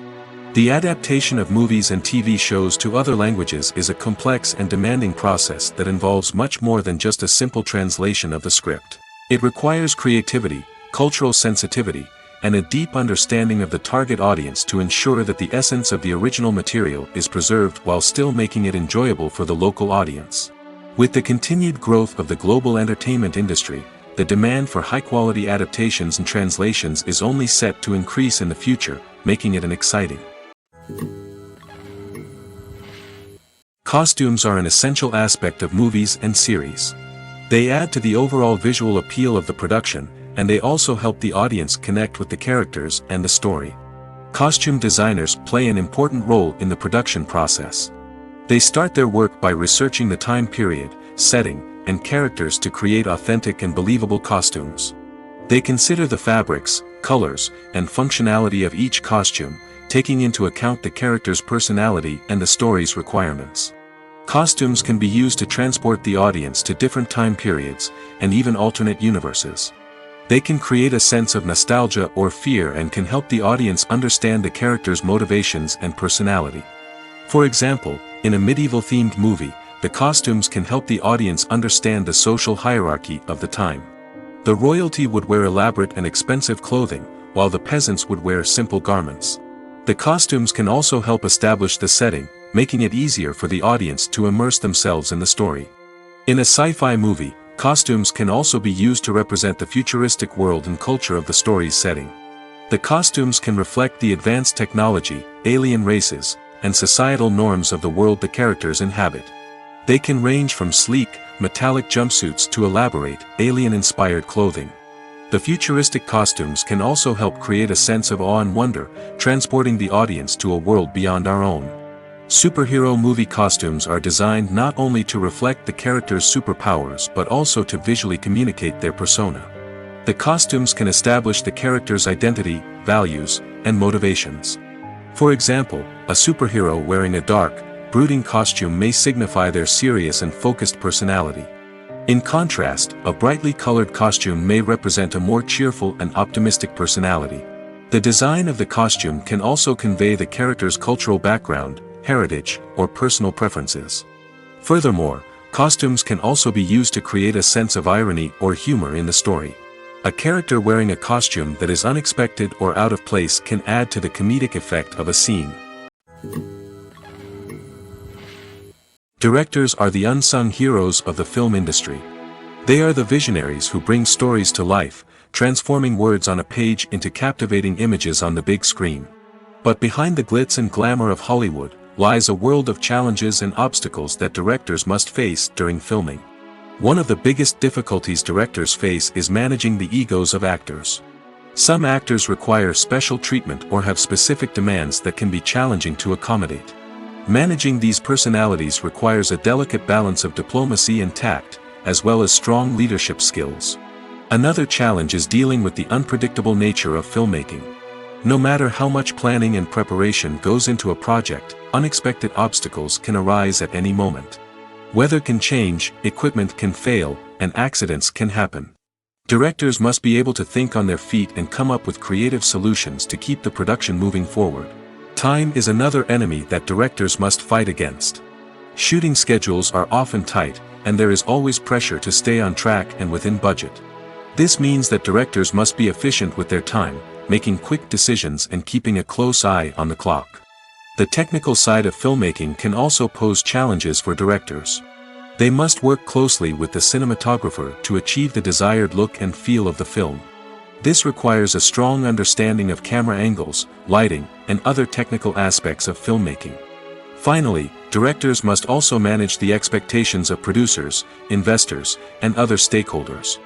The adaptation of movies and TV shows to other languages is a complex and demanding process that involves much more than just a simple translation of the script. It requires creativity, cultural sensitivity, and a deep understanding of the target audience to ensure that the essence of the original material is preserved while still making it enjoyable for the local audience. With the continued growth of the global entertainment industry, the demand for high-quality adaptations and translations is only set to increase in the future, making it exciting. Costumes are an essential aspect of movies and series. They add to the overall visual appeal of the production, and they also help the audience connect with the characters and the story. Costume designers play an important role in the production process. They start their work by researching the time period, setting, and characters to create authentic and believable costumes. They consider the fabrics, colors, and functionality of each costume, taking into account the character's personality and the story's requirements. Costumes can be used to transport the audience to different time periods, and even alternate universes. They can create a sense of nostalgia or fear and can help the audience understand the character's motivations and personality. For example, in a medieval-themed movie, the costumes can help the audience understand the social hierarchy of the time. The royalty would wear elaborate and expensive clothing, while the peasants would wear simple garments. The costumes can also help establish the setting, making it easier for the audience to immerse themselves in the story. In a sci-fi movie, costumes can also be used to represent the futuristic world and culture of the story's setting. The costumes can reflect the advanced technology, alien races, and societal norms of the world the characters inhabit. They can range from sleek, metallic jumpsuits to elaborate, alien-inspired clothing. The futuristic costumes can also help create a sense of awe and wonder, transporting the audience to a world beyond our own. Superhero movie costumes are designed not only to reflect the character's superpowers but also to visually communicate their persona. The costumes can establish the character's identity, values, and motivations. For example, a superhero wearing a dark, brooding costume may signify their serious and focused personality. In contrast, a brightly colored costume may represent a more cheerful and optimistic personality. The design of the costume can also convey the character's cultural background, heritage, or personal preferences. Furthermore, costumes can also be used to create a sense of irony or humor in the story. A character wearing a costume that is unexpected or out of place can add to the comedic effect of a scene. Directors are the unsung heroes of the film industry. They are the visionaries who bring stories to life, transforming words on a page into captivating images on the big screen. But behind the glitz and glamour of Hollywood lies a world of challenges and obstacles that directors must face during filming. One of the biggest difficulties directors face is managing the egos of actors. Some actors require special treatment or have specific demands that can be challenging to accommodate. Managing these personalities requires a delicate balance of diplomacy and tact, as well as strong leadership skills. Another challenge is dealing with the unpredictable nature of filmmaking. No matter how much planning and preparation goes into a project, unexpected obstacles can arise at any moment. Weather can change, equipment can fail, and accidents can happen. Directors must be able to think on their feet and come up with creative solutions to keep the production moving forward. Time is another enemy that directors must fight against. Shooting schedules are often tight, and there is always pressure to stay on track and within budget. This means that directors must be efficient with their time, making quick decisions and keeping a close eye on the clock. The technical side of filmmaking can also pose challenges for directors. They must work closely with the cinematographer to achieve the desired look and feel of the film. This requires a strong understanding of camera angles, lighting, and other technical aspects of filmmaking. Finally, directors must also manage the expectations of producers, investors, and other stakeholders.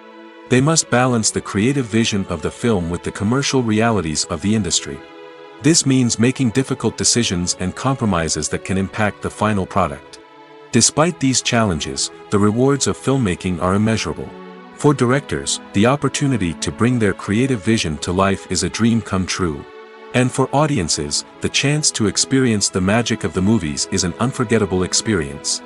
They must balance the creative vision of the film with the commercial realities of the industry. This means making difficult decisions and compromises that can impact the final product. Despite these challenges, the rewards of filmmaking are immeasurable. For directors, the opportunity to bring their creative vision to life is a dream come true. And for audiences, the chance to experience the magic of the movies is an unforgettable experience.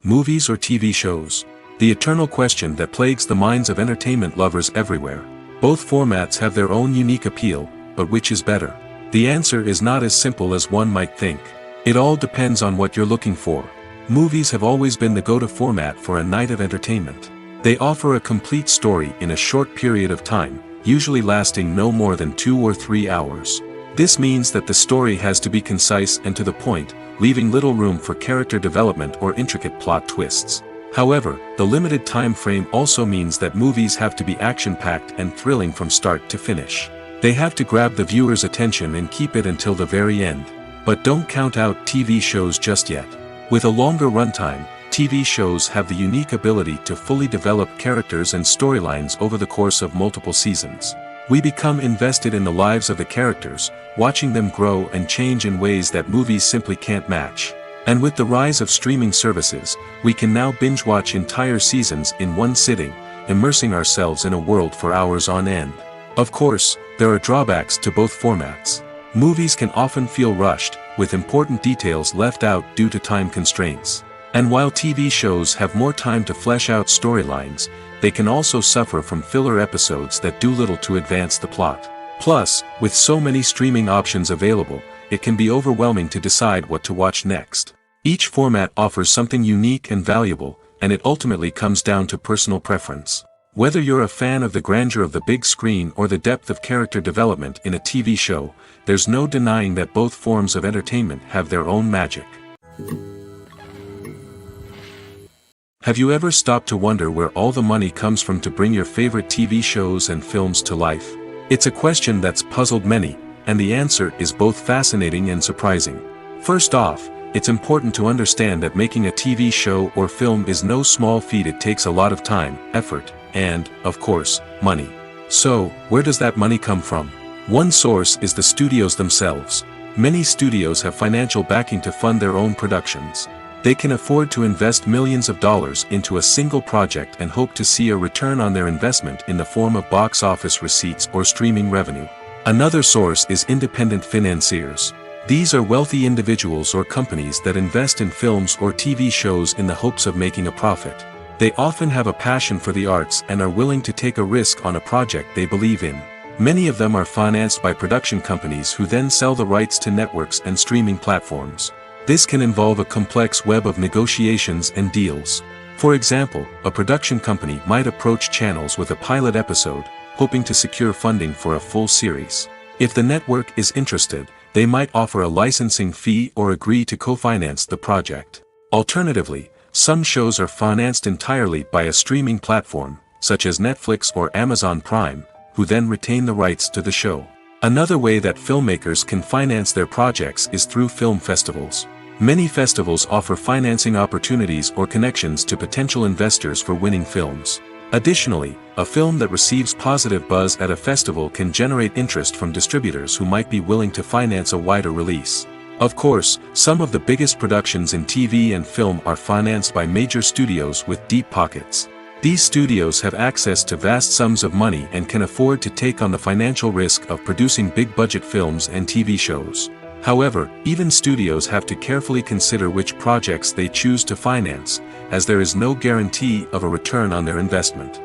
Movies or TV shows? The eternal question that plagues the minds of entertainment lovers everywhere. Both formats have their own unique appeal, but which is better? The answer is not as simple as one might think. It all depends on what you're looking for. Movies have always been the go-to format for a night of entertainment. They offer a complete story in a short period of time, usually lasting no more than 2 or 3 hours. This means that the story has to be concise and to the point, leaving little room for character development or intricate plot twists. However, the limited time frame also means that movies have to be action-packed and thrilling from start to finish. They have to grab the viewer's attention and keep it until the very end. But don't count out TV shows just yet. With a longer runtime, TV shows have the unique ability to fully develop characters and storylines over the course of multiple seasons. We become invested in the lives of the characters, watching them grow and change in ways that movies simply can't match. And with the rise of streaming services, we can now binge-watch entire seasons in one sitting, immersing ourselves in a world for hours on end. Of course, there are drawbacks to both formats. Movies can often feel rushed, with important details left out due to time constraints. And while TV shows have more time to flesh out storylines, they can also suffer from filler episodes that do little to advance the plot. Plus, with so many streaming options available, it can be overwhelming to decide what to watch next. Each format offers something unique and valuable, and it ultimately comes down to personal preference. Whether you're a fan of the grandeur of the big screen or the depth of character development in a TV show, there's no denying that both forms of entertainment have their own magic. Have you ever stopped to wonder where all the money comes from to bring your favorite TV shows and films to life? It's a question that's puzzled many, and the answer is both fascinating and surprising. First off, it's important to understand that making a TV show or film is no small feat. It takes a lot of time, effort, and, of course, money. So, where does that money come from? One source is the studios themselves. Many studios have financial backing to fund their own productions. They can afford to invest millions of dollars into a single project and hope to see a return on their investment in the form of box office receipts or streaming revenue. Another source is independent financiers. These are wealthy individuals or companies that invest in films or TV shows in the hopes of making a profit. They often have a passion for the arts and are willing to take a risk on a project they believe in. Many of them are financed by production companies who then sell the rights to networks and streaming platforms. This can involve a complex web of negotiations and deals. For example, a production company might approach channels with a pilot episode, hoping to secure funding for a full series. If the network is interested, they might offer a licensing fee or agree to co-finance the project. Alternatively, some shows are financed entirely by a streaming platform, such as Netflix or Amazon Prime, who then retain the rights to the show. Another way that filmmakers can finance their projects is through film festivals. Many festivals offer financing opportunities or connections to potential investors for winning films. Additionally, a film that receives positive buzz at a festival can generate interest from distributors who might be willing to finance a wider release. Of course, some of the biggest productions in TV and film are financed by major studios with deep pockets. These studios have access to vast sums of money and can afford to take on the financial risk of producing big-budget films and TV shows. However, even studios have to carefully consider which projects they choose to finance, as there is no guarantee of a return on their investment.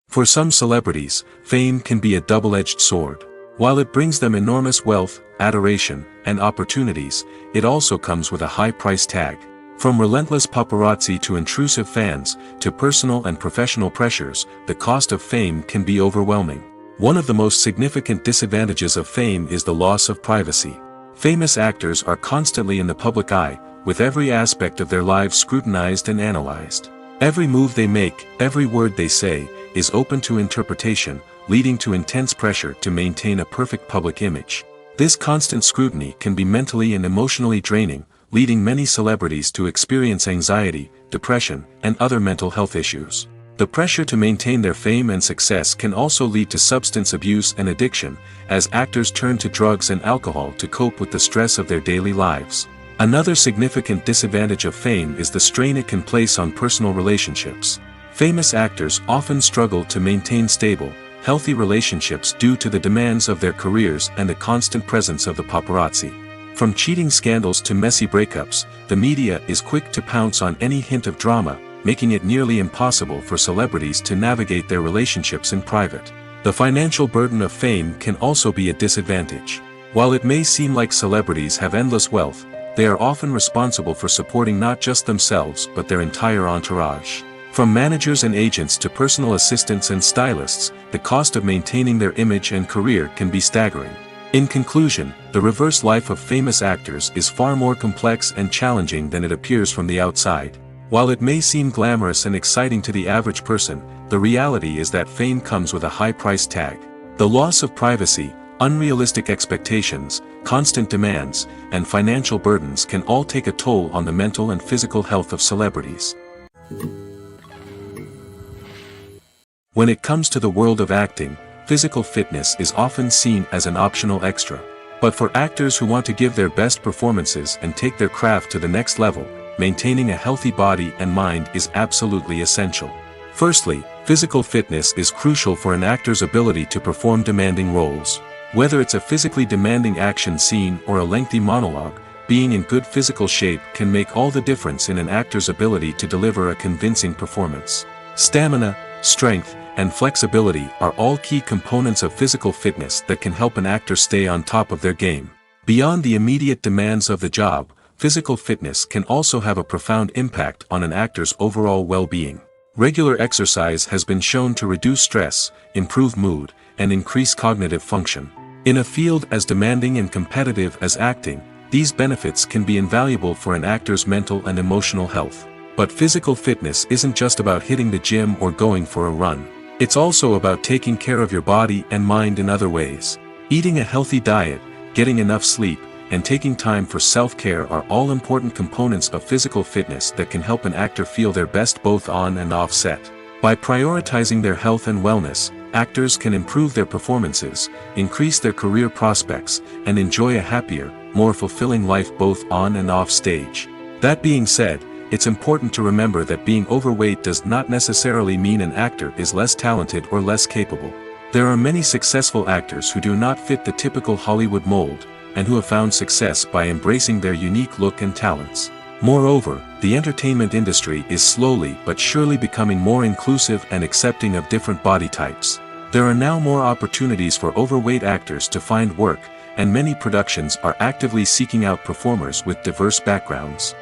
For some celebrities, fame can be a double-edged sword. While it brings them enormous wealth, adoration, and opportunities, it also comes with a high price tag. From relentless paparazzi to intrusive fans, to personal and professional pressures, the cost of fame can be overwhelming. One of the most significant disadvantages of fame is the loss of privacy. Famous actors are constantly in the public eye, with every aspect of their lives scrutinized and analyzed. Every move they make, every word they say, is open to interpretation, leading to intense pressure to maintain a perfect public image. This constant scrutiny can be mentally and emotionally draining, leading many celebrities to experience anxiety, depression, and other mental health issues. The pressure to maintain their fame and success can also lead to substance abuse and addiction, as actors turn to drugs and alcohol to cope with the stress of their daily lives. Another significant disadvantage of fame is the strain it can place on personal relationships. Famous actors often struggle to maintain stable, healthy relationships due to the demands of their careers and the constant presence of the paparazzi. From cheating scandals to messy breakups, the media is quick to pounce on any hint of drama, making it nearly impossible for celebrities to navigate their relationships in private. The financial burden of fame can also be a disadvantage. While it may seem like celebrities have endless wealth, they are often responsible for supporting not just themselves but their entire entourage. From managers and agents to personal assistants and stylists, the cost of maintaining their image and career can be staggering. In conclusion, the reverse life of famous actors is far more complex and challenging than it appears from the outside. While it may seem glamorous and exciting to the average person, the reality is that fame comes with a high price tag. The loss of privacy, unrealistic expectations, constant demands, and financial burdens can all take a toll on the mental and physical health of celebrities. When it comes to the world of acting, physical fitness is often seen as an optional extra. But for actors who want to give their best performances and take their craft to the next level, maintaining a healthy body and mind is absolutely essential. Firstly, physical fitness is crucial for an actor's ability to perform demanding roles. Whether it's a physically demanding action scene or a lengthy monologue, being in good physical shape can make all the difference in an actor's ability to deliver a convincing performance. Stamina, strength, and flexibility are all key components of physical fitness that can help an actor stay on top of their game. Beyond the immediate demands of the job, physical fitness can also have a profound impact on an actor's overall well-being. Regular exercise has been shown to reduce stress, improve mood, and increase cognitive function. In a field as demanding and competitive as acting, these benefits can be invaluable for an actor's mental and emotional health. But physical fitness isn't just about hitting the gym or going for a run. It's also about taking care of your body and mind in other ways. Eating a healthy diet, getting enough sleep, and taking time for self-care are all important components of physical fitness that can help an actor feel their best both on and off set. By prioritizing their health and wellness, actors can improve their performances, increase their career prospects, and enjoy a happier, more fulfilling life both on and off stage. That being said, it's important to remember that being overweight does not necessarily mean an actor is less talented or less capable. There are many successful actors who do not fit the typical Hollywood mold, and who have found success by embracing their unique look and talents. Moreover, the entertainment industry is slowly but surely becoming more inclusive and accepting of different body types. There are now more opportunities for overweight actors to find work, and many productions are actively seeking out performers with diverse backgrounds.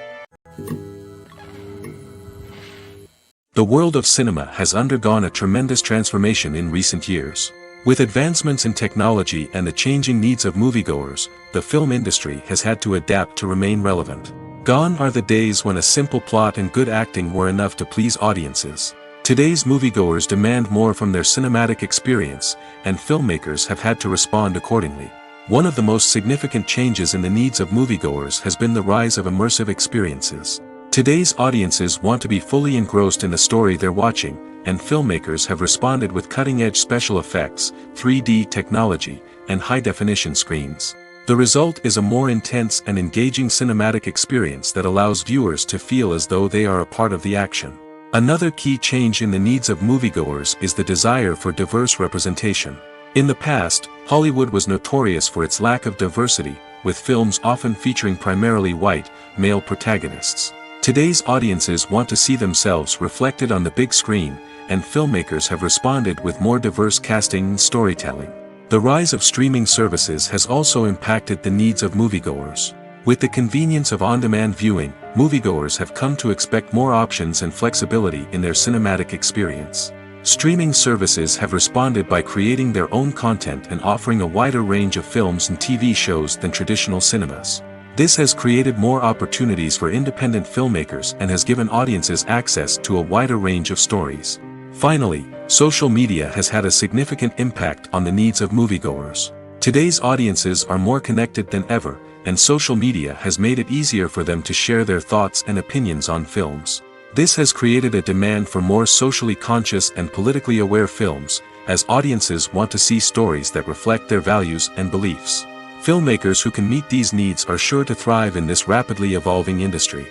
The world of cinema has undergone a tremendous transformation in recent years. With advancements in technology and the changing needs of moviegoers, the film industry has had to adapt to remain relevant. Gone are the days when a simple plot and good acting were enough to please audiences. Today's moviegoers demand more from their cinematic experience, and filmmakers have had to respond accordingly. One of the most significant changes in the needs of moviegoers has been the rise of immersive experiences. Today's audiences want to be fully engrossed in the story they're watching, and filmmakers have responded with cutting-edge special effects, 3D technology, and high-definition screens. The result is a more intense and engaging cinematic experience that allows viewers to feel as though they are a part of the action. Another key change in the needs of moviegoers is the desire for diverse representation. In the past, Hollywood was notorious for its lack of diversity, with films often featuring primarily white, male protagonists. Today's audiences want to see themselves reflected on the big screen, and filmmakers have responded with more diverse casting and storytelling. The rise of streaming services has also impacted the needs of moviegoers. With the convenience of on-demand viewing, moviegoers have come to expect more options and flexibility in their cinematic experience. Streaming services have responded by creating their own content and offering a wider range of films and TV shows than traditional cinemas. This has created more opportunities for independent filmmakers and has given audiences access to a wider range of stories. Finally, social media has had a significant impact on the needs of moviegoers. Today's audiences are more connected than ever, and social media has made it easier for them to share their thoughts and opinions on films. This has created a demand for more socially conscious and politically aware films, as audiences want to see stories that reflect their values and beliefs. Filmmakers who can meet these needs are sure to thrive in this rapidly evolving industry.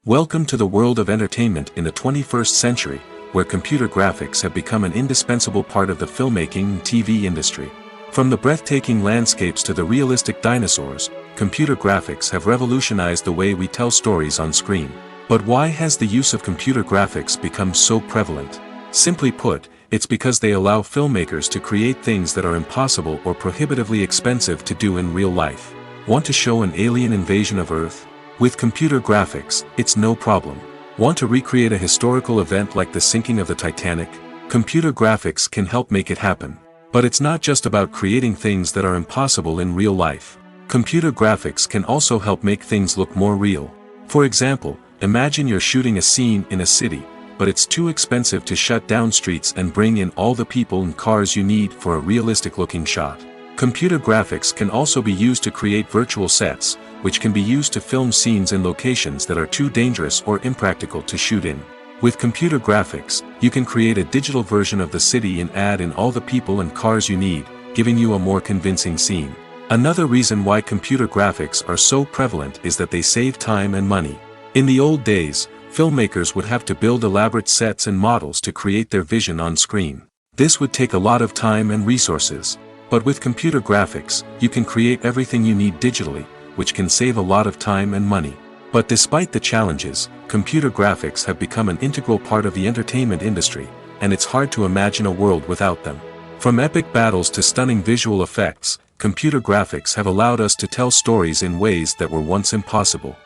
Welcome to the world of entertainment in the 21st century, where computer graphics have become an indispensable part of the filmmaking and TV industry. From the breathtaking landscapes to the realistic dinosaurs, computer graphics have revolutionized the way we tell stories on screen. But why has the use of computer graphics become so prevalent? Simply put, it's because they allow filmmakers to create things that are impossible or prohibitively expensive to do in real life. Want to show an alien invasion of Earth? With computer graphics, it's no problem. Want to recreate a historical event like the sinking of the Titanic? Computer graphics can help make it happen. But it's not just about creating things that are impossible in real life. Computer graphics can also help make things look more real. For example, imagine you're shooting a scene in a city, but it's too expensive to shut down streets and bring in all the people and cars you need for a realistic-looking shot. Computer graphics can also be used to create virtual sets, which can be used to film scenes in locations that are too dangerous or impractical to shoot in. With computer graphics, you can create a digital version of the city and add in all the people and cars you need, giving you a more convincing scene. Another reason why computer graphics are so prevalent is that they save time and money. In the old days, filmmakers would have to build elaborate sets and models to create their vision on screen. This would take a lot of time and resources. But with computer graphics, you can create everything you need digitally, which can save a lot of time and money. But despite the challenges, computer graphics have become an integral part of the entertainment industry, and it's hard to imagine a world without them. From epic battles to stunning visual effects, computer graphics have allowed us to tell stories in ways that were once impossible.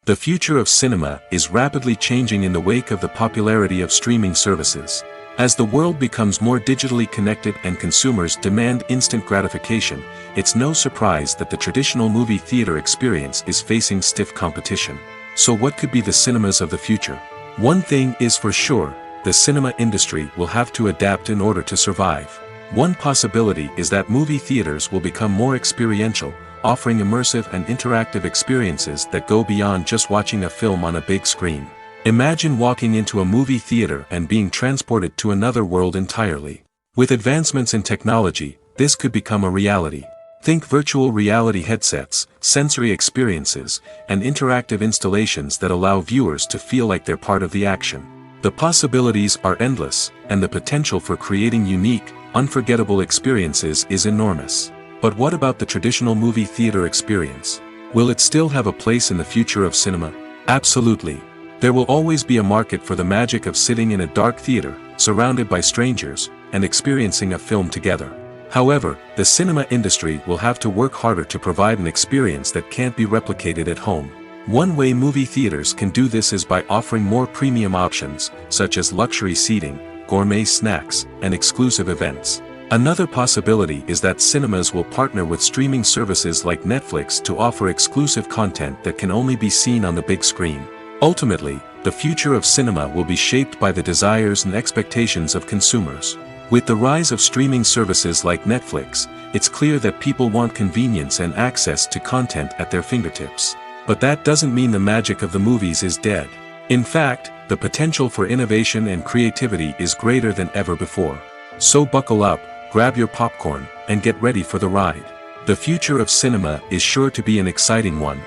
The future of cinema is rapidly changing in the wake of the popularity of streaming services. As the world becomes more digitally connected and consumers demand instant gratification, it's no surprise that the traditional movie theater experience is facing stiff competition. So what could be the cinemas of the future? One thing is for sure, the cinema industry will have to adapt in order to survive. One possibility is that movie theaters will become more experiential, offering immersive and interactive experiences that go beyond just watching a film on a big screen. Imagine walking into a movie theater and being transported to another world entirely. With advancements in technology, this could become a reality. Think virtual reality headsets, sensory experiences, and interactive installations that allow viewers to feel like they're part of the action. The possibilities are endless, and the potential for creating unique, unforgettable experiences is enormous. But what about the traditional movie theater experience? Will it still have a place in the future of cinema? Absolutely. There will always be a market for the magic of sitting in a dark theater, surrounded by strangers, and experiencing a film together. However, the cinema industry will have to work harder to provide an experience that can't be replicated at home. One way movie theaters can do this is by offering more premium options, such as luxury seating, gourmet snacks, and exclusive events. Another possibility is that cinemas will partner with streaming services like Netflix to offer exclusive content that can only be seen on the big screen. Ultimately, the future of cinema will be shaped by the desires and expectations of consumers. With the rise of streaming services like Netflix, it's clear that people want convenience and access to content at their fingertips. But that doesn't mean the magic of the movies is dead. In fact, the potential for innovation and creativity is greater than ever before. So buckle up, grab your popcorn, and get ready for the ride. The future of cinema is sure to be an exciting one.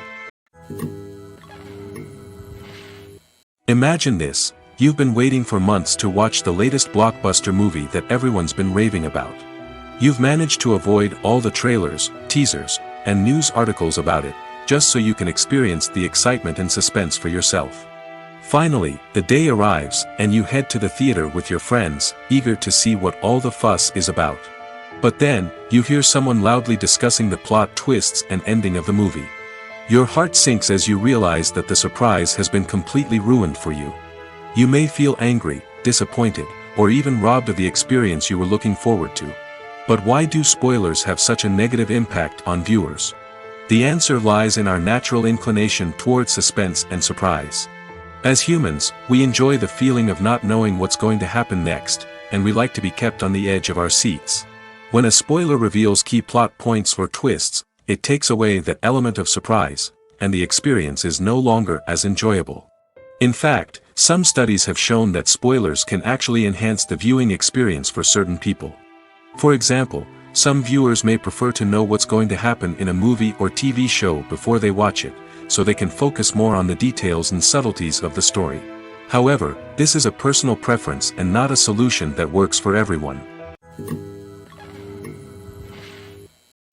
Imagine this, you've been waiting for months to watch the latest blockbuster movie that everyone's been raving about. You've managed to avoid all the trailers, teasers, and news articles about it, just so you can experience the excitement and suspense for yourself. Finally, the day arrives, and you head to the theater with your friends, eager to see what all the fuss is about. But then, you hear someone loudly discussing the plot twists and ending of the movie. Your heart sinks as you realize that the surprise has been completely ruined for you. You may feel angry, disappointed, or even robbed of the experience you were looking forward to. But why do spoilers have such a negative impact on viewers? The answer lies in our natural inclination towards suspense and surprise. As humans, we enjoy the feeling of not knowing what's going to happen next, and we like to be kept on the edge of our seats. When a spoiler reveals key plot points or twists, it takes away that element of surprise, and the experience is no longer as enjoyable. In fact, some studies have shown that spoilers can actually enhance the viewing experience for certain people. For example, some viewers may prefer to know what's going to happen in a movie or TV show before they watch it, so they can focus more on the details and subtleties of the story. However, this is a personal preference and not a solution that works for everyone.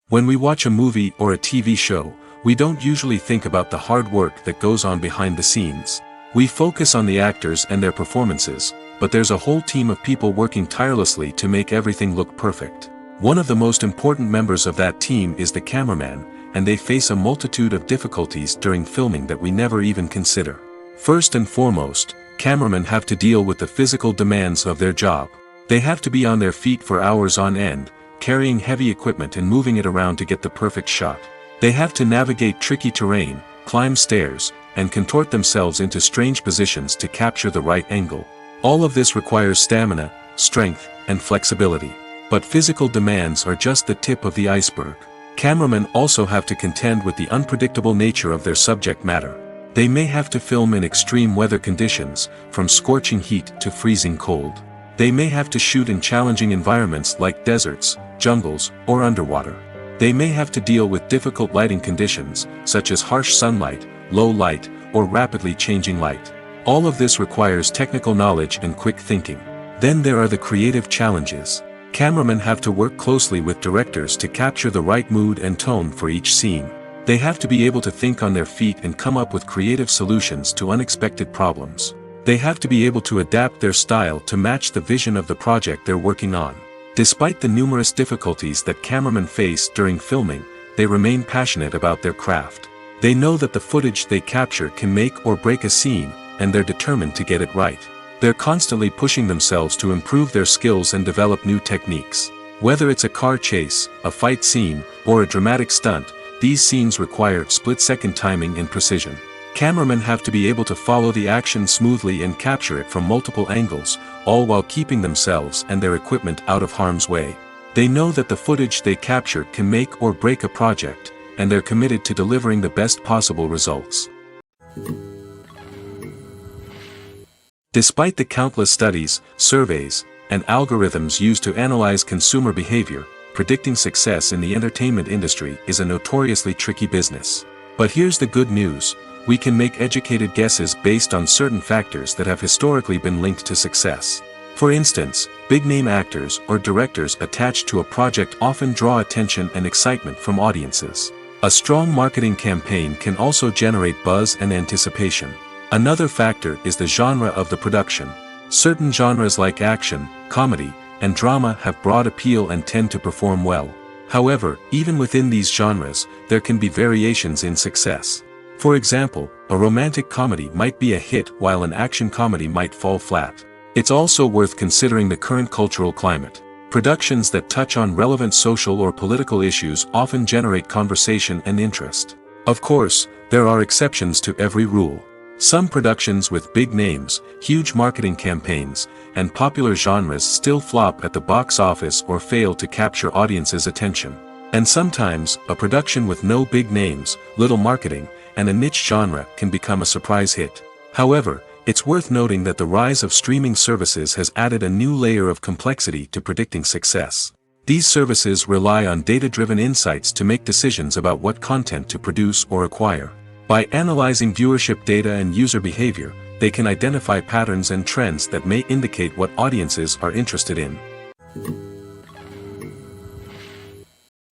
When we watch a movie or a TV show, we don't usually think about the hard work that goes on behind the scenes. We focus on the actors and their performances, but there's a whole team of people working tirelessly to make everything look perfect. One of the most important members of that team is the cameraman, and they face a multitude of difficulties during filming that we never even consider. First and foremost, cameramen have to deal with the physical demands of their job. They have to be on their feet for hours on end, carrying heavy equipment and moving it around to get the perfect shot. They have to navigate tricky terrain, climb stairs, and contort themselves into strange positions to capture the right angle. All of this requires stamina, strength, and flexibility. But physical demands are just the tip of the iceberg. Cameramen also have to contend with the unpredictable nature of their subject matter. They may have to film in extreme weather conditions, from scorching heat to freezing cold. They may have to shoot in challenging environments like deserts, jungles, or underwater. They may have to deal with difficult lighting conditions, such as harsh sunlight, low light, or rapidly changing light. All of this requires technical knowledge and quick thinking. Then there are the creative challenges. Cameramen have to work closely with directors to capture the right mood and tone for each scene. They have to be able to think on their feet and come up with creative solutions to unexpected problems. They have to be able to adapt their style to match the vision of the project they're working on. Despite the numerous difficulties that cameramen face during filming, they remain passionate about their craft. They know that the footage they capture can make or break a scene, and they're determined to get it right. They're constantly pushing themselves to improve their skills and develop new techniques. Whether it's a car chase, a fight scene, or a dramatic stunt, these scenes require split-second timing and precision. Cameramen have to be able to follow the action smoothly and capture it from multiple angles, all while keeping themselves and their equipment out of harm's way. They know that the footage they capture can make or break a project, and they're committed to delivering the best possible results. Despite the countless studies, surveys, and algorithms used to analyze consumer behavior, predicting success in the entertainment industry is a notoriously tricky business. But here's the good news: we can make educated guesses based on certain factors that have historically been linked to success. For instance, big-name actors or directors attached to a project often draw attention and excitement from audiences. A strong marketing campaign can also generate buzz and anticipation. Another factor is the genre of the production. Certain genres like action, comedy, and drama have broad appeal and tend to perform well. However, even within these genres, there can be variations in success. For example, a romantic comedy might be a hit while an action comedy might fall flat. It's also worth considering the current cultural climate. Productions that touch on relevant social or political issues often generate conversation and interest. Of course, there are exceptions to every rule. Some productions with big names, huge marketing campaigns, and popular genres still flop at the box office or fail to capture audiences' attention. And sometimes, a production with no big names, little marketing, and a niche genre can become a surprise hit. However, it's worth noting that the rise of streaming services has added a new layer of complexity to predicting success. These services rely on data-driven insights to make decisions about what content to produce or acquire. By analyzing viewership data and user behavior, they can identify patterns and trends that may indicate what audiences are interested in.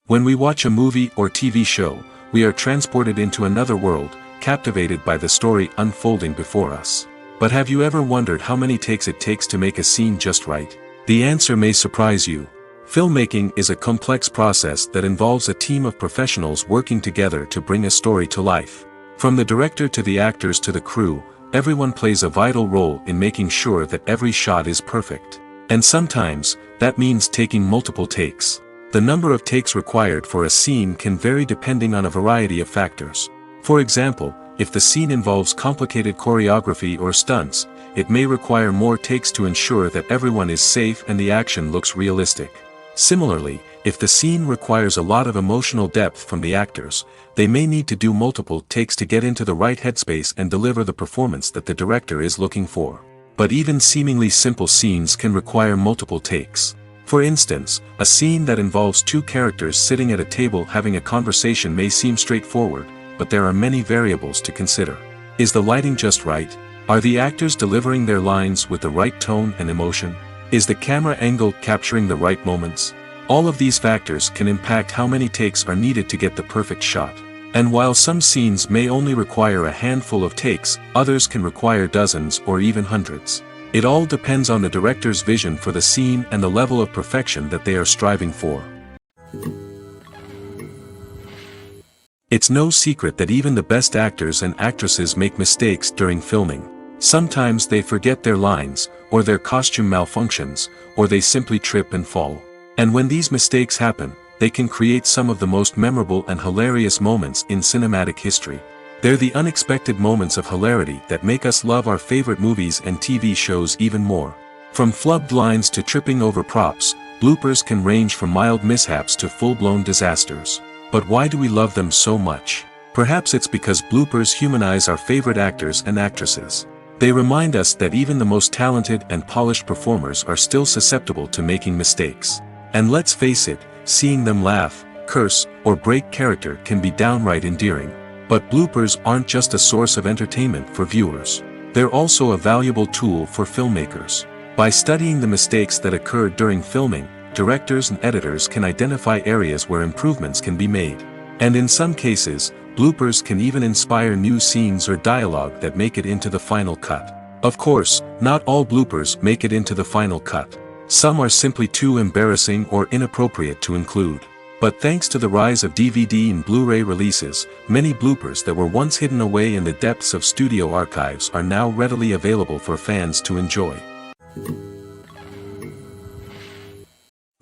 When we watch a movie or TV show, we are transported into another world, captivated by the story unfolding before us. But have you ever wondered how many takes it takes to make a scene just right? The answer may surprise you. Filmmaking is a complex process that involves a team of professionals working together to bring a story to life. From the director to the actors to the crew, everyone plays a vital role in making sure that every shot is perfect. And sometimes, that means taking multiple takes. The number of takes required for a scene can vary depending on a variety of factors. For example, if the scene involves complicated choreography or stunts, it may require more takes to ensure that everyone is safe and the action looks realistic. Similarly, if the scene requires a lot of emotional depth from the actors, they may need to do multiple takes to get into the right headspace and deliver the performance that the director is looking for. But even seemingly simple scenes can require multiple takes. For instance, a scene that involves two characters sitting at a table having a conversation may seem straightforward, but there are many variables to consider. Is the lighting just right? Are the actors delivering their lines with the right tone and emotion? Is the camera angle capturing the right moments? All of these factors can impact how many takes are needed to get the perfect shot. And while some scenes may only require a handful of takes, others can require dozens or even hundreds. It all depends on the director's vision for the scene and the level of perfection that they are striving for. It's no secret that even the best actors and actresses make mistakes during filming. Sometimes they forget their lines, or their costume malfunctions, or they simply trip and fall. And when these mistakes happen, they can create some of the most memorable and hilarious moments in cinematic history. They're the unexpected moments of hilarity that make us love our favorite movies and TV shows even more. From flubbed lines to tripping over props, bloopers can range from mild mishaps to full-blown disasters. But why do we love them so much? Perhaps it's because bloopers humanize our favorite actors and actresses. They remind us that even the most talented and polished performers are still susceptible to making mistakes. And let's face it, seeing them laugh, curse, or break character can be downright endearing. But bloopers aren't just a source of entertainment for viewers. They're also a valuable tool for filmmakers. By studying the mistakes that occurred during filming, directors and editors can identify areas where improvements can be made. And in some cases, bloopers can even inspire new scenes or dialogue that make it into the final cut. Of course, not all bloopers make it into the final cut. Some are simply too embarrassing or inappropriate to include. But thanks to the rise of DVD and Blu-ray releases, many bloopers that were once hidden away in the depths of studio archives are now readily available for fans to enjoy.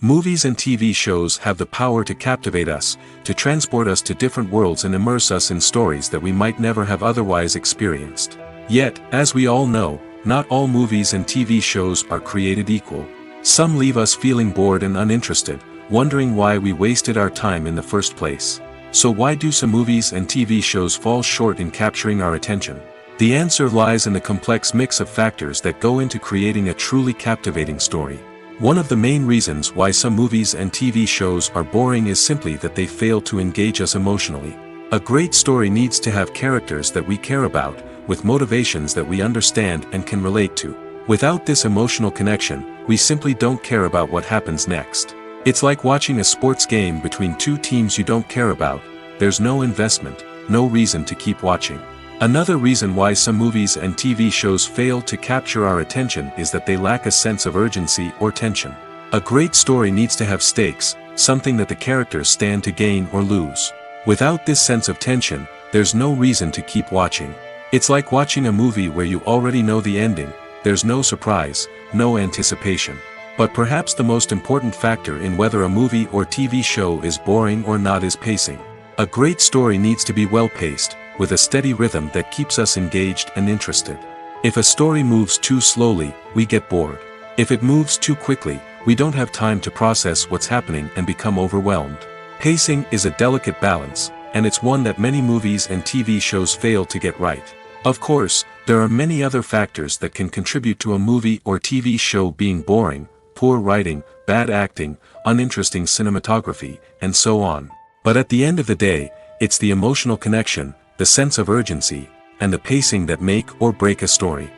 Movies and TV shows have the power to captivate us, to transport us to different worlds and immerse us in stories that we might never have otherwise experienced. Yet, as we all know, not all movies and TV shows are created equal. Some leave us feeling bored and uninterested, wondering why we wasted our time in the first place. So why do some movies and TV shows fall short in capturing our attention? The answer lies in the complex mix of factors that go into creating a truly captivating story. One of the main reasons why some movies and TV shows are boring is simply that they fail to engage us emotionally. A great story needs to have characters that we care about, with motivations that we understand and can relate to. Without this emotional connection, we simply don't care about what happens next. It's like watching a sports game between two teams you don't care about. There's no investment, no reason to keep watching. Another reason why some movies and TV shows fail to capture our attention is that they lack a sense of urgency or tension. A great story needs to have stakes, something that the characters stand to gain or lose. Without this sense of tension, there's no reason to keep watching. It's like watching a movie where you already know the ending. There's no surprise, no anticipation. But perhaps the most important factor in whether a movie or TV show is boring or not is pacing. A great story needs to be well-paced, with a steady rhythm that keeps us engaged and interested. If a story moves too slowly, we get bored. If it moves too quickly, we don't have time to process what's happening and become overwhelmed. Pacing is a delicate balance, and it's one that many movies and TV shows fail to get right. Of course, there are many other factors that can contribute to a movie or TV show being boring: poor writing, bad acting, uninteresting cinematography, and so on. But at the end of the day, it's the emotional connection, the sense of urgency, and the pacing that make or break a story.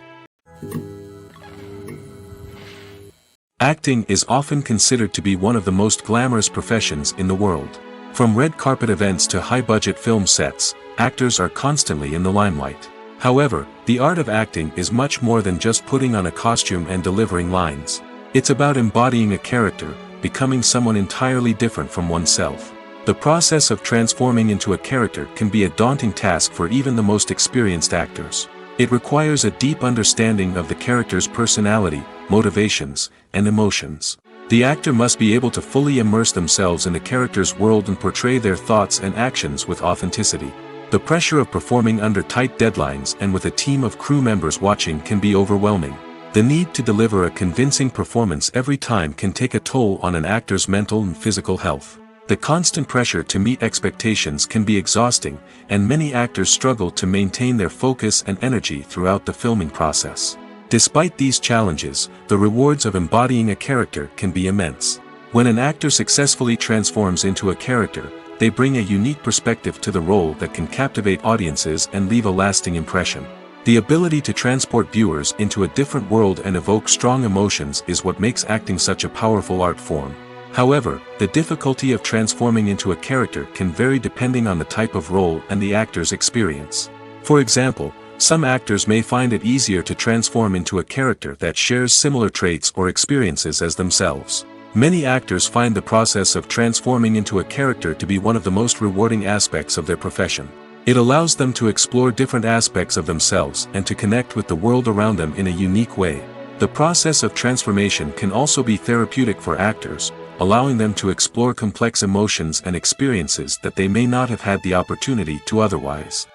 Acting is often considered to be one of the most glamorous professions in the world. From red carpet events to high-budget film sets, actors are constantly in the limelight. However, the art of acting is much more than just putting on a costume and delivering lines. It's about embodying a character, becoming someone entirely different from oneself. The process of transforming into a character can be a daunting task for even the most experienced actors. It requires a deep understanding of the character's personality, motivations, and emotions. The actor must be able to fully immerse themselves in the character's world and portray their thoughts and actions with authenticity. The pressure of performing under tight deadlines and with a team of crew members watching can be overwhelming. The need to deliver a convincing performance every time can take a toll on an actor's mental and physical health. The constant pressure to meet expectations can be exhausting, and many actors struggle to maintain their focus and energy throughout the filming process. Despite these challenges, the rewards of embodying a character can be immense. When an actor successfully transforms into a character, they bring a unique perspective to the role that can captivate audiences and leave a lasting impression. The ability to transport viewers into a different world and evoke strong emotions is what makes acting such a powerful art form. However, the difficulty of transforming into a character can vary depending on the type of role and the actor's experience. For example, some actors may find it easier to transform into a character that shares similar traits or experiences as themselves. Many actors find the process of transforming into a character to be one of the most rewarding aspects of their profession. It allows them to explore different aspects of themselves and to connect with the world around them in a unique way. The process of transformation can also be therapeutic for actors, allowing them to explore complex emotions and experiences that they may not have had the opportunity to otherwise.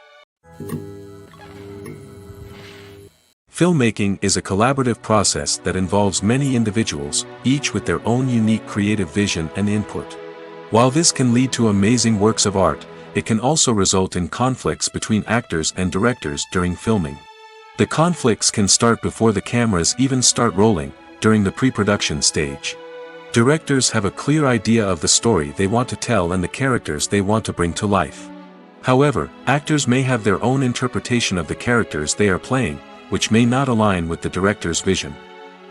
Filmmaking is a collaborative process that involves many individuals, each with their own unique creative vision and input. While this can lead to amazing works of art, it can also result in conflicts between actors and directors during filming. The conflicts can start before the cameras even start rolling, during the pre-production stage. Directors have a clear idea of the story they want to tell and the characters they want to bring to life. However, actors may have their own interpretation of the characters they are playing, which may not align with the director's vision.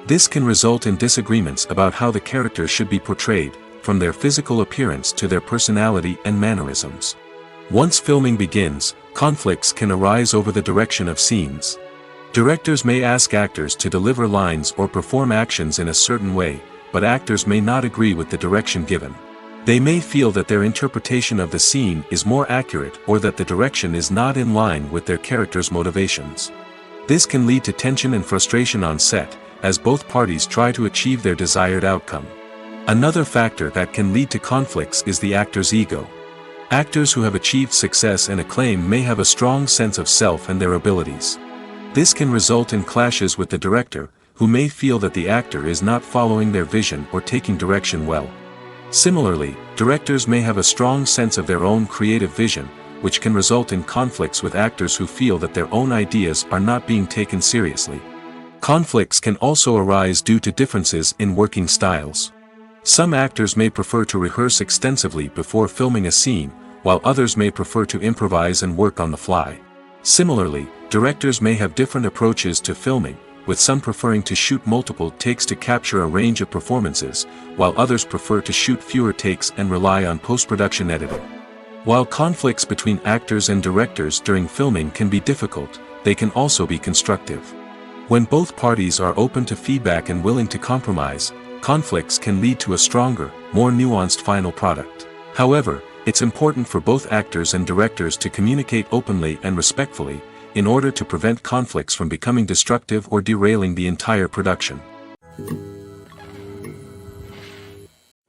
This can result in disagreements about how the characters should be portrayed, from their physical appearance to their personality and mannerisms. Once filming begins, conflicts can arise over the direction of scenes. Directors may ask actors to deliver lines or perform actions in a certain way, but actors may not agree with the direction given. They may feel that their interpretation of the scene is more accurate or that the direction is not in line with their character's motivations. This can lead to tension and frustration on set, as both parties try to achieve their desired outcome. Another factor that can lead to conflicts is the actor's ego. Actors who have achieved success and acclaim may have a strong sense of self and their abilities. This can result in clashes with the director, who may feel that the actor is not following their vision or taking direction well. Similarly, directors may have a strong sense of their own creative vision, which can result in conflicts with actors who feel that their own ideas are not being taken seriously. Conflicts can also arise due to differences in working styles. Some actors may prefer to rehearse extensively before filming a scene, while others may prefer to improvise and work on the fly. Similarly, directors may have different approaches to filming, with some preferring to shoot multiple takes to capture a range of performances, while others prefer to shoot fewer takes and rely on post-production editing. While conflicts between actors and directors during filming can be difficult, they can also be constructive. When both parties are open to feedback and willing to compromise, conflicts can lead to a stronger, more nuanced final product. However, it's important for both actors and directors to communicate openly and respectfully, in order to prevent conflicts from becoming destructive or derailing the entire production.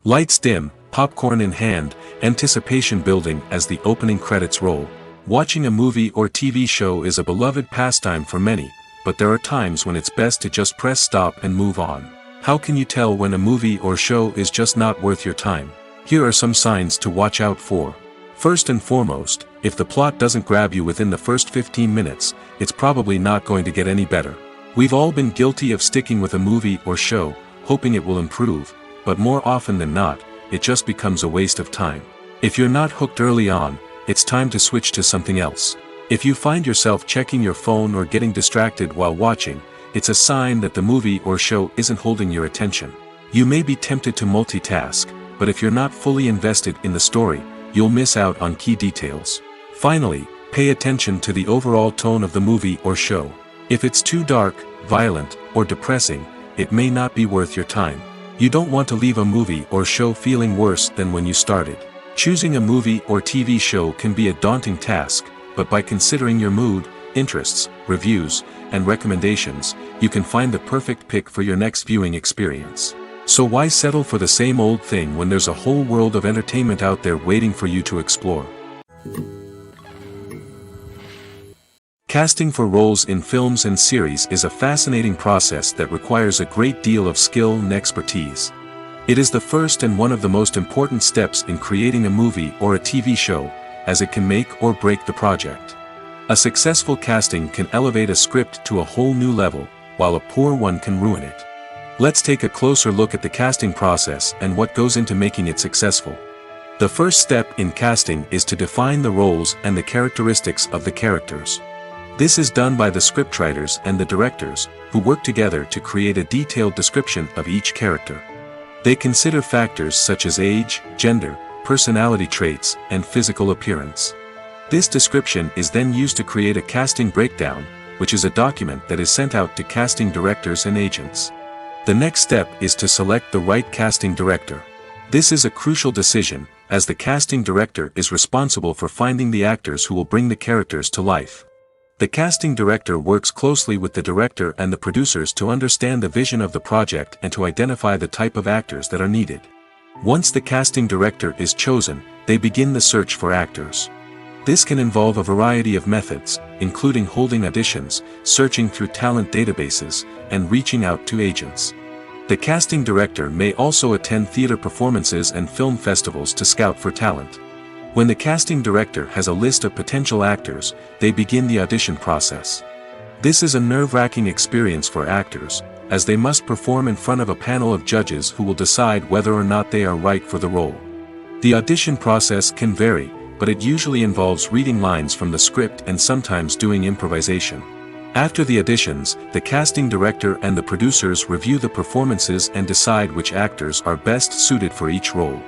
Lights dim, popcorn in hand, anticipation building as the opening credits roll. Watching a movie or TV show is a beloved pastime for many, but there are times when it's best to just press stop and move on. How can you tell when a movie or show is just not worth your time? Here are some signs to watch out for. First and foremost, if the plot doesn't grab you within the first 15 minutes, it's probably not going to get any better. We've all been guilty of sticking with a movie or show, hoping it will improve, but more often than not, it just becomes a waste of time. If you're not hooked early on, it's time to switch to something else. If you find yourself checking your phone or getting distracted while watching, it's a sign that the movie or show isn't holding your attention. You may be tempted to multitask, but if you're not fully invested in the story, you'll miss out on key details. Finally, Pay attention to the overall tone of the movie or show. If it's too dark, violent, or depressing, it may not be worth your time. You don't want to leave a movie or show feeling worse than when you started. Choosing a movie or TV show can be a daunting task, but by considering your mood, interests, reviews, and recommendations, you can find the perfect pick for your next viewing experience. So why settle for the same old thing when there's a whole world of entertainment out there waiting for you to explore? Casting for roles in films and series is a fascinating process that requires a great deal of skill and expertise. It is the first and one of the most important steps in creating a movie or a TV show, as it can make or break the project. A successful casting can elevate a script to a whole new level, while a poor one can ruin it. Let's take a closer look at the casting process and what goes into making it successful. The first step in casting is to define the roles and the characteristics of the characters. This is done by the scriptwriters and the directors, who work together to create a detailed description of each character. They consider factors such as age, gender, personality traits, and physical appearance. This description is then used to create a casting breakdown, which is a document that is sent out to casting directors and agents. The next step is to select the right casting director. This is a crucial decision, as the casting director is responsible for finding the actors who will bring the characters to life. The casting director works closely with the director and the producers to understand the vision of the project and to identify the type of actors that are needed. Once the casting director is chosen, they begin the search for actors. This can involve a variety of methods, including holding auditions, searching through talent databases, and reaching out to agents. The casting director may also attend theater performances and film festivals to scout for talent. When the casting director has a list of potential actors, they begin the audition process. This is a nerve-wracking experience for actors, as they must perform in front of a panel of judges who will decide whether or not they are right for the role. The audition process can vary, but it usually involves reading lines from the script and sometimes doing improvisation. After the auditions, the casting director and the producers review the performances and decide which actors are best suited for each role.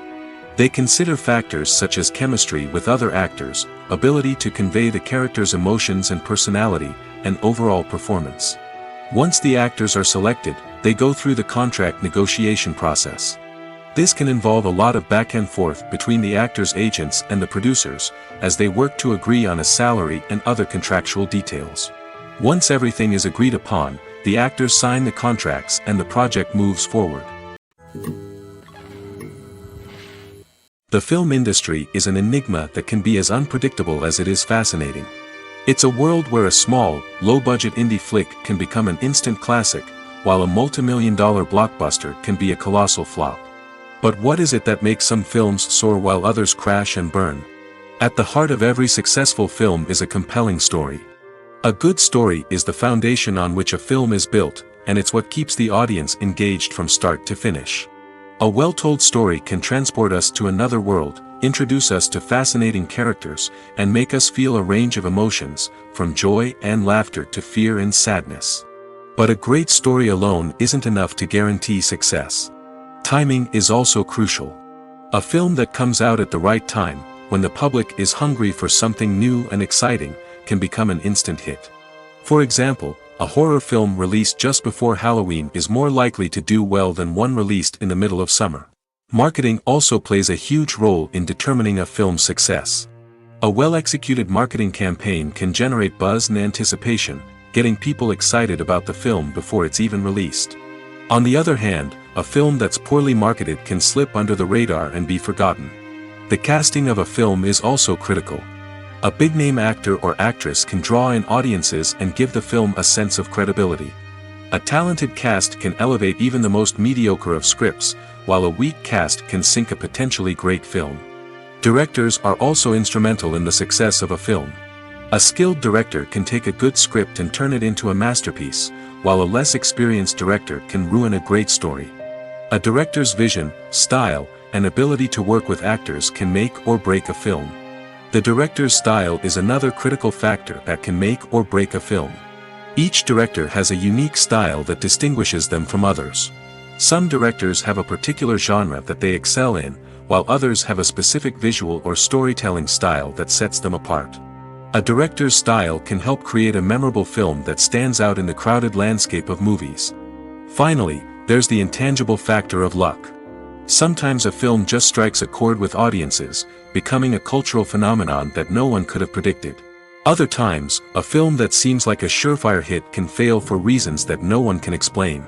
They consider factors such as chemistry with other actors, ability to convey the character's emotions and personality, and overall performance. Once the actors are selected, they go through the contract negotiation process. This can involve a lot of back and forth between the actors' agents and the producers, as they work to agree on a salary and other contractual details. Once everything is agreed upon, the actors sign the contracts and the project moves forward. The film industry is an enigma that can be as unpredictable as it is fascinating. It's a world where a small, low-budget indie flick can become an instant classic, while a multi-million-dollar blockbuster can be a colossal flop. But what is it that makes some films soar while others crash and burn? At the heart of every successful film is a compelling story. A good story is the foundation on which a film is built, and it's what keeps the audience engaged from start to finish. A well-told story can transport us to another world, introduce us to fascinating characters, and make us feel a range of emotions, from joy and laughter to fear and sadness. But a great story alone isn't enough to guarantee success. Timing is also crucial. A film that comes out at the right time, when the public is hungry for something new and exciting, can become an instant hit. For example, a horror film released just before Halloween is more likely to do well than one released in the middle of summer. Marketing also plays a huge role in determining a film's success. A well-executed marketing campaign can generate buzz and anticipation, getting people excited about the film before it's even released. On the other hand, a film that's poorly marketed can slip under the radar and be forgotten. The casting of a film is also critical. A big-name actor or actress can draw in audiences and give the film a sense of credibility. A talented cast can elevate even the most mediocre of scripts, while a weak cast can sink a potentially great film. Directors are also instrumental in the success of a film. A skilled director can take a good script and turn it into a masterpiece, while a less experienced director can ruin a great story. A director's vision, style, and ability to work with actors can make or break a film. The director's style is another critical factor that can make or break a film. Each director has a unique style that distinguishes them from others. Some directors have a particular genre that they excel in, while others have a specific visual or storytelling style that sets them apart. A director's style can help create a memorable film that stands out in the crowded landscape of movies. Finally, there's the intangible factor of luck. Sometimes a film just strikes a chord with audiences, becoming a cultural phenomenon that no one could have predicted. Other times, a film that seems like a surefire hit can fail for reasons that no one can explain.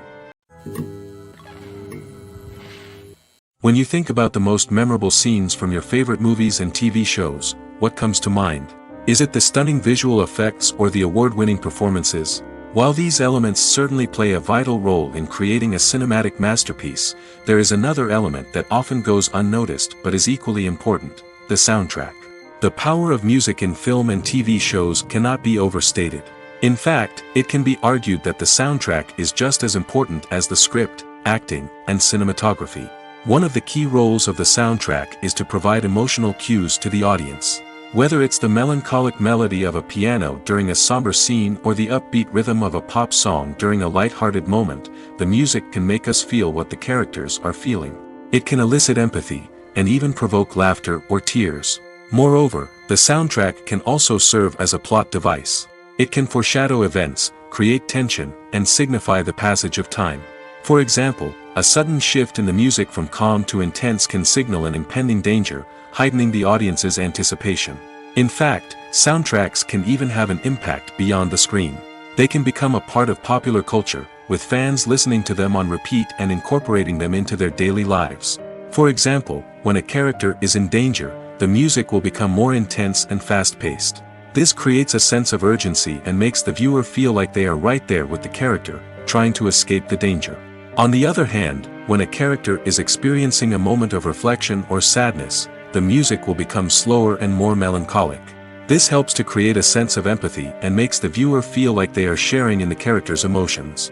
When you think about the most memorable scenes from your favorite movies and TV shows, what comes to mind? Is it the stunning visual effects or the award-winning performances? While these elements certainly play a vital role in creating a cinematic masterpiece, there is another element that often goes unnoticed but is equally important: the soundtrack. The power of music in film and TV shows cannot be overstated. In fact, it can be argued that the soundtrack is just as important as the script, acting, and cinematography. One of the key roles of the soundtrack is to provide emotional cues to the audience. Whether it's the melancholic melody of a piano during a somber scene or the upbeat rhythm of a pop song during a light-hearted moment, the music can make us feel what the characters are feeling. It can elicit empathy, and even provoke laughter or tears. Moreover, the soundtrack can also serve as a plot device. It can foreshadow events, create tension, and signify the passage of time. For example, a sudden shift in the music from calm to intense can signal an impending danger, heightening the audience's anticipation. In fact, soundtracks can even have an impact beyond the screen. They can become a part of popular culture, with fans listening to them on repeat and incorporating them into their daily lives. For example, when a character is in danger, the music will become more intense and fast-paced. This creates a sense of urgency and makes the viewer feel like they are right there with the character, trying to escape the danger. On the other hand, when a character is experiencing a moment of reflection or sadness, the music will become slower and more melancholic. This helps to create a sense of empathy and makes the viewer feel like they are sharing in the character's emotions.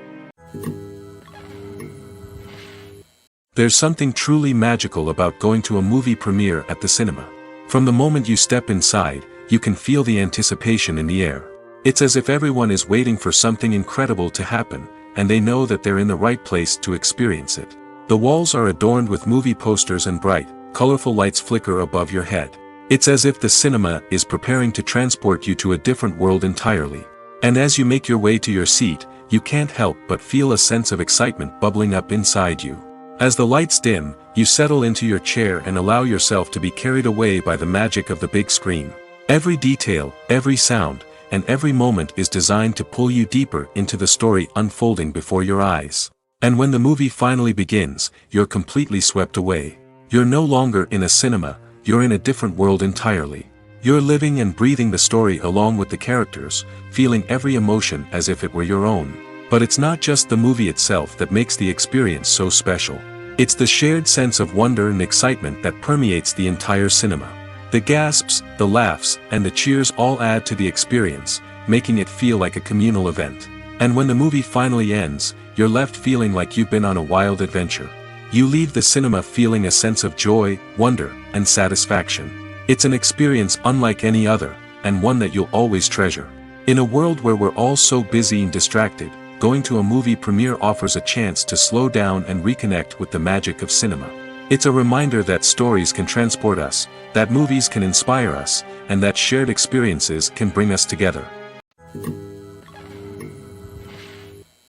There's something truly magical about going to a movie premiere at the cinema. From the moment you step inside, you can feel the anticipation in the air. It's as if everyone is waiting for something incredible to happen, and they know that they're in the right place to experience it. The walls are adorned with movie posters and bright, colorful lights flicker above your head. It's as if the cinema is preparing to transport you to a different world entirely. And as you make your way to your seat, you can't help but feel a sense of excitement bubbling up inside you. As the lights dim, you settle into your chair and allow yourself to be carried away by the magic of the big screen. Every detail, every sound, and every moment is designed to pull you deeper into the story unfolding before your eyes. And when the movie finally begins, you're completely swept away. You're no longer in a cinema, you're in a different world entirely. You're living and breathing the story along with the characters, feeling every emotion as if it were your own. But it's not just the movie itself that makes the experience so special. It's the shared sense of wonder and excitement that permeates the entire cinema. The gasps, the laughs, and the cheers all add to the experience, making it feel like a communal event. And when the movie finally ends, you're left feeling like you've been on a wild adventure. You leave the cinema feeling a sense of joy, wonder, and satisfaction. It's an experience unlike any other, and one that you'll always treasure. In a world where we're all so busy and distracted, going to a movie premiere offers a chance to slow down and reconnect with the magic of cinema. It's a reminder that stories can transport us, that movies can inspire us, and that shared experiences can bring us together.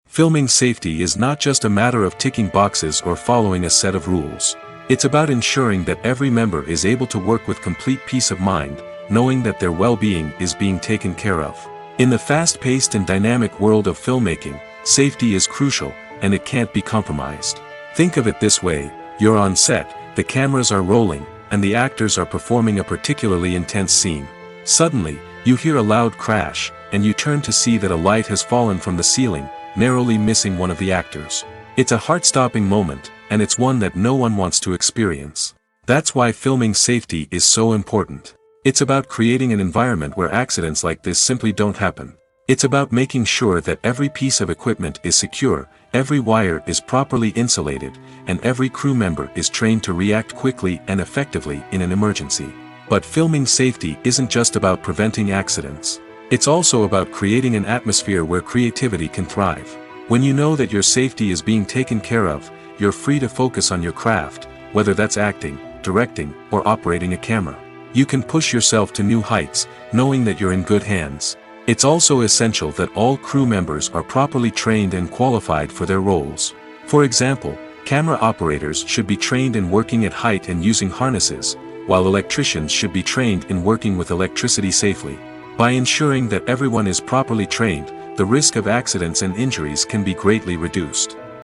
Filming safety is not just a matter of ticking boxes or following a set of rules. It's about ensuring that every member is able to work with complete peace of mind, knowing that their well-being is being taken care of. In the fast-paced and dynamic world of filmmaking, safety is crucial, and it can't be compromised. Think of it this way: you're on set, the cameras are rolling, and the actors are performing a particularly intense scene. Suddenly, you hear a loud crash, and you turn to see that a light has fallen from the ceiling, narrowly missing one of the actors. It's a heart-stopping moment, and it's one that no one wants to experience. That's why filming safety is so important. It's about creating an environment where accidents like this simply don't happen. It's about making sure that every piece of equipment is secure, every wire is properly insulated, and every crew member is trained to react quickly and effectively in an emergency. But filming safety isn't just about preventing accidents. It's also about creating an atmosphere where creativity can thrive. When you know that your safety is being taken care of, you're free to focus on your craft, whether that's acting, directing, or operating a camera. You can push yourself to new heights, knowing that you're in good hands. It's also essential that all crew members are properly trained and qualified for their roles. For example, camera operators should be trained in working at height and using harnesses, while electricians should be trained in working with electricity safely. By ensuring that everyone is properly trained, the risk of accidents and injuries can be greatly reduced.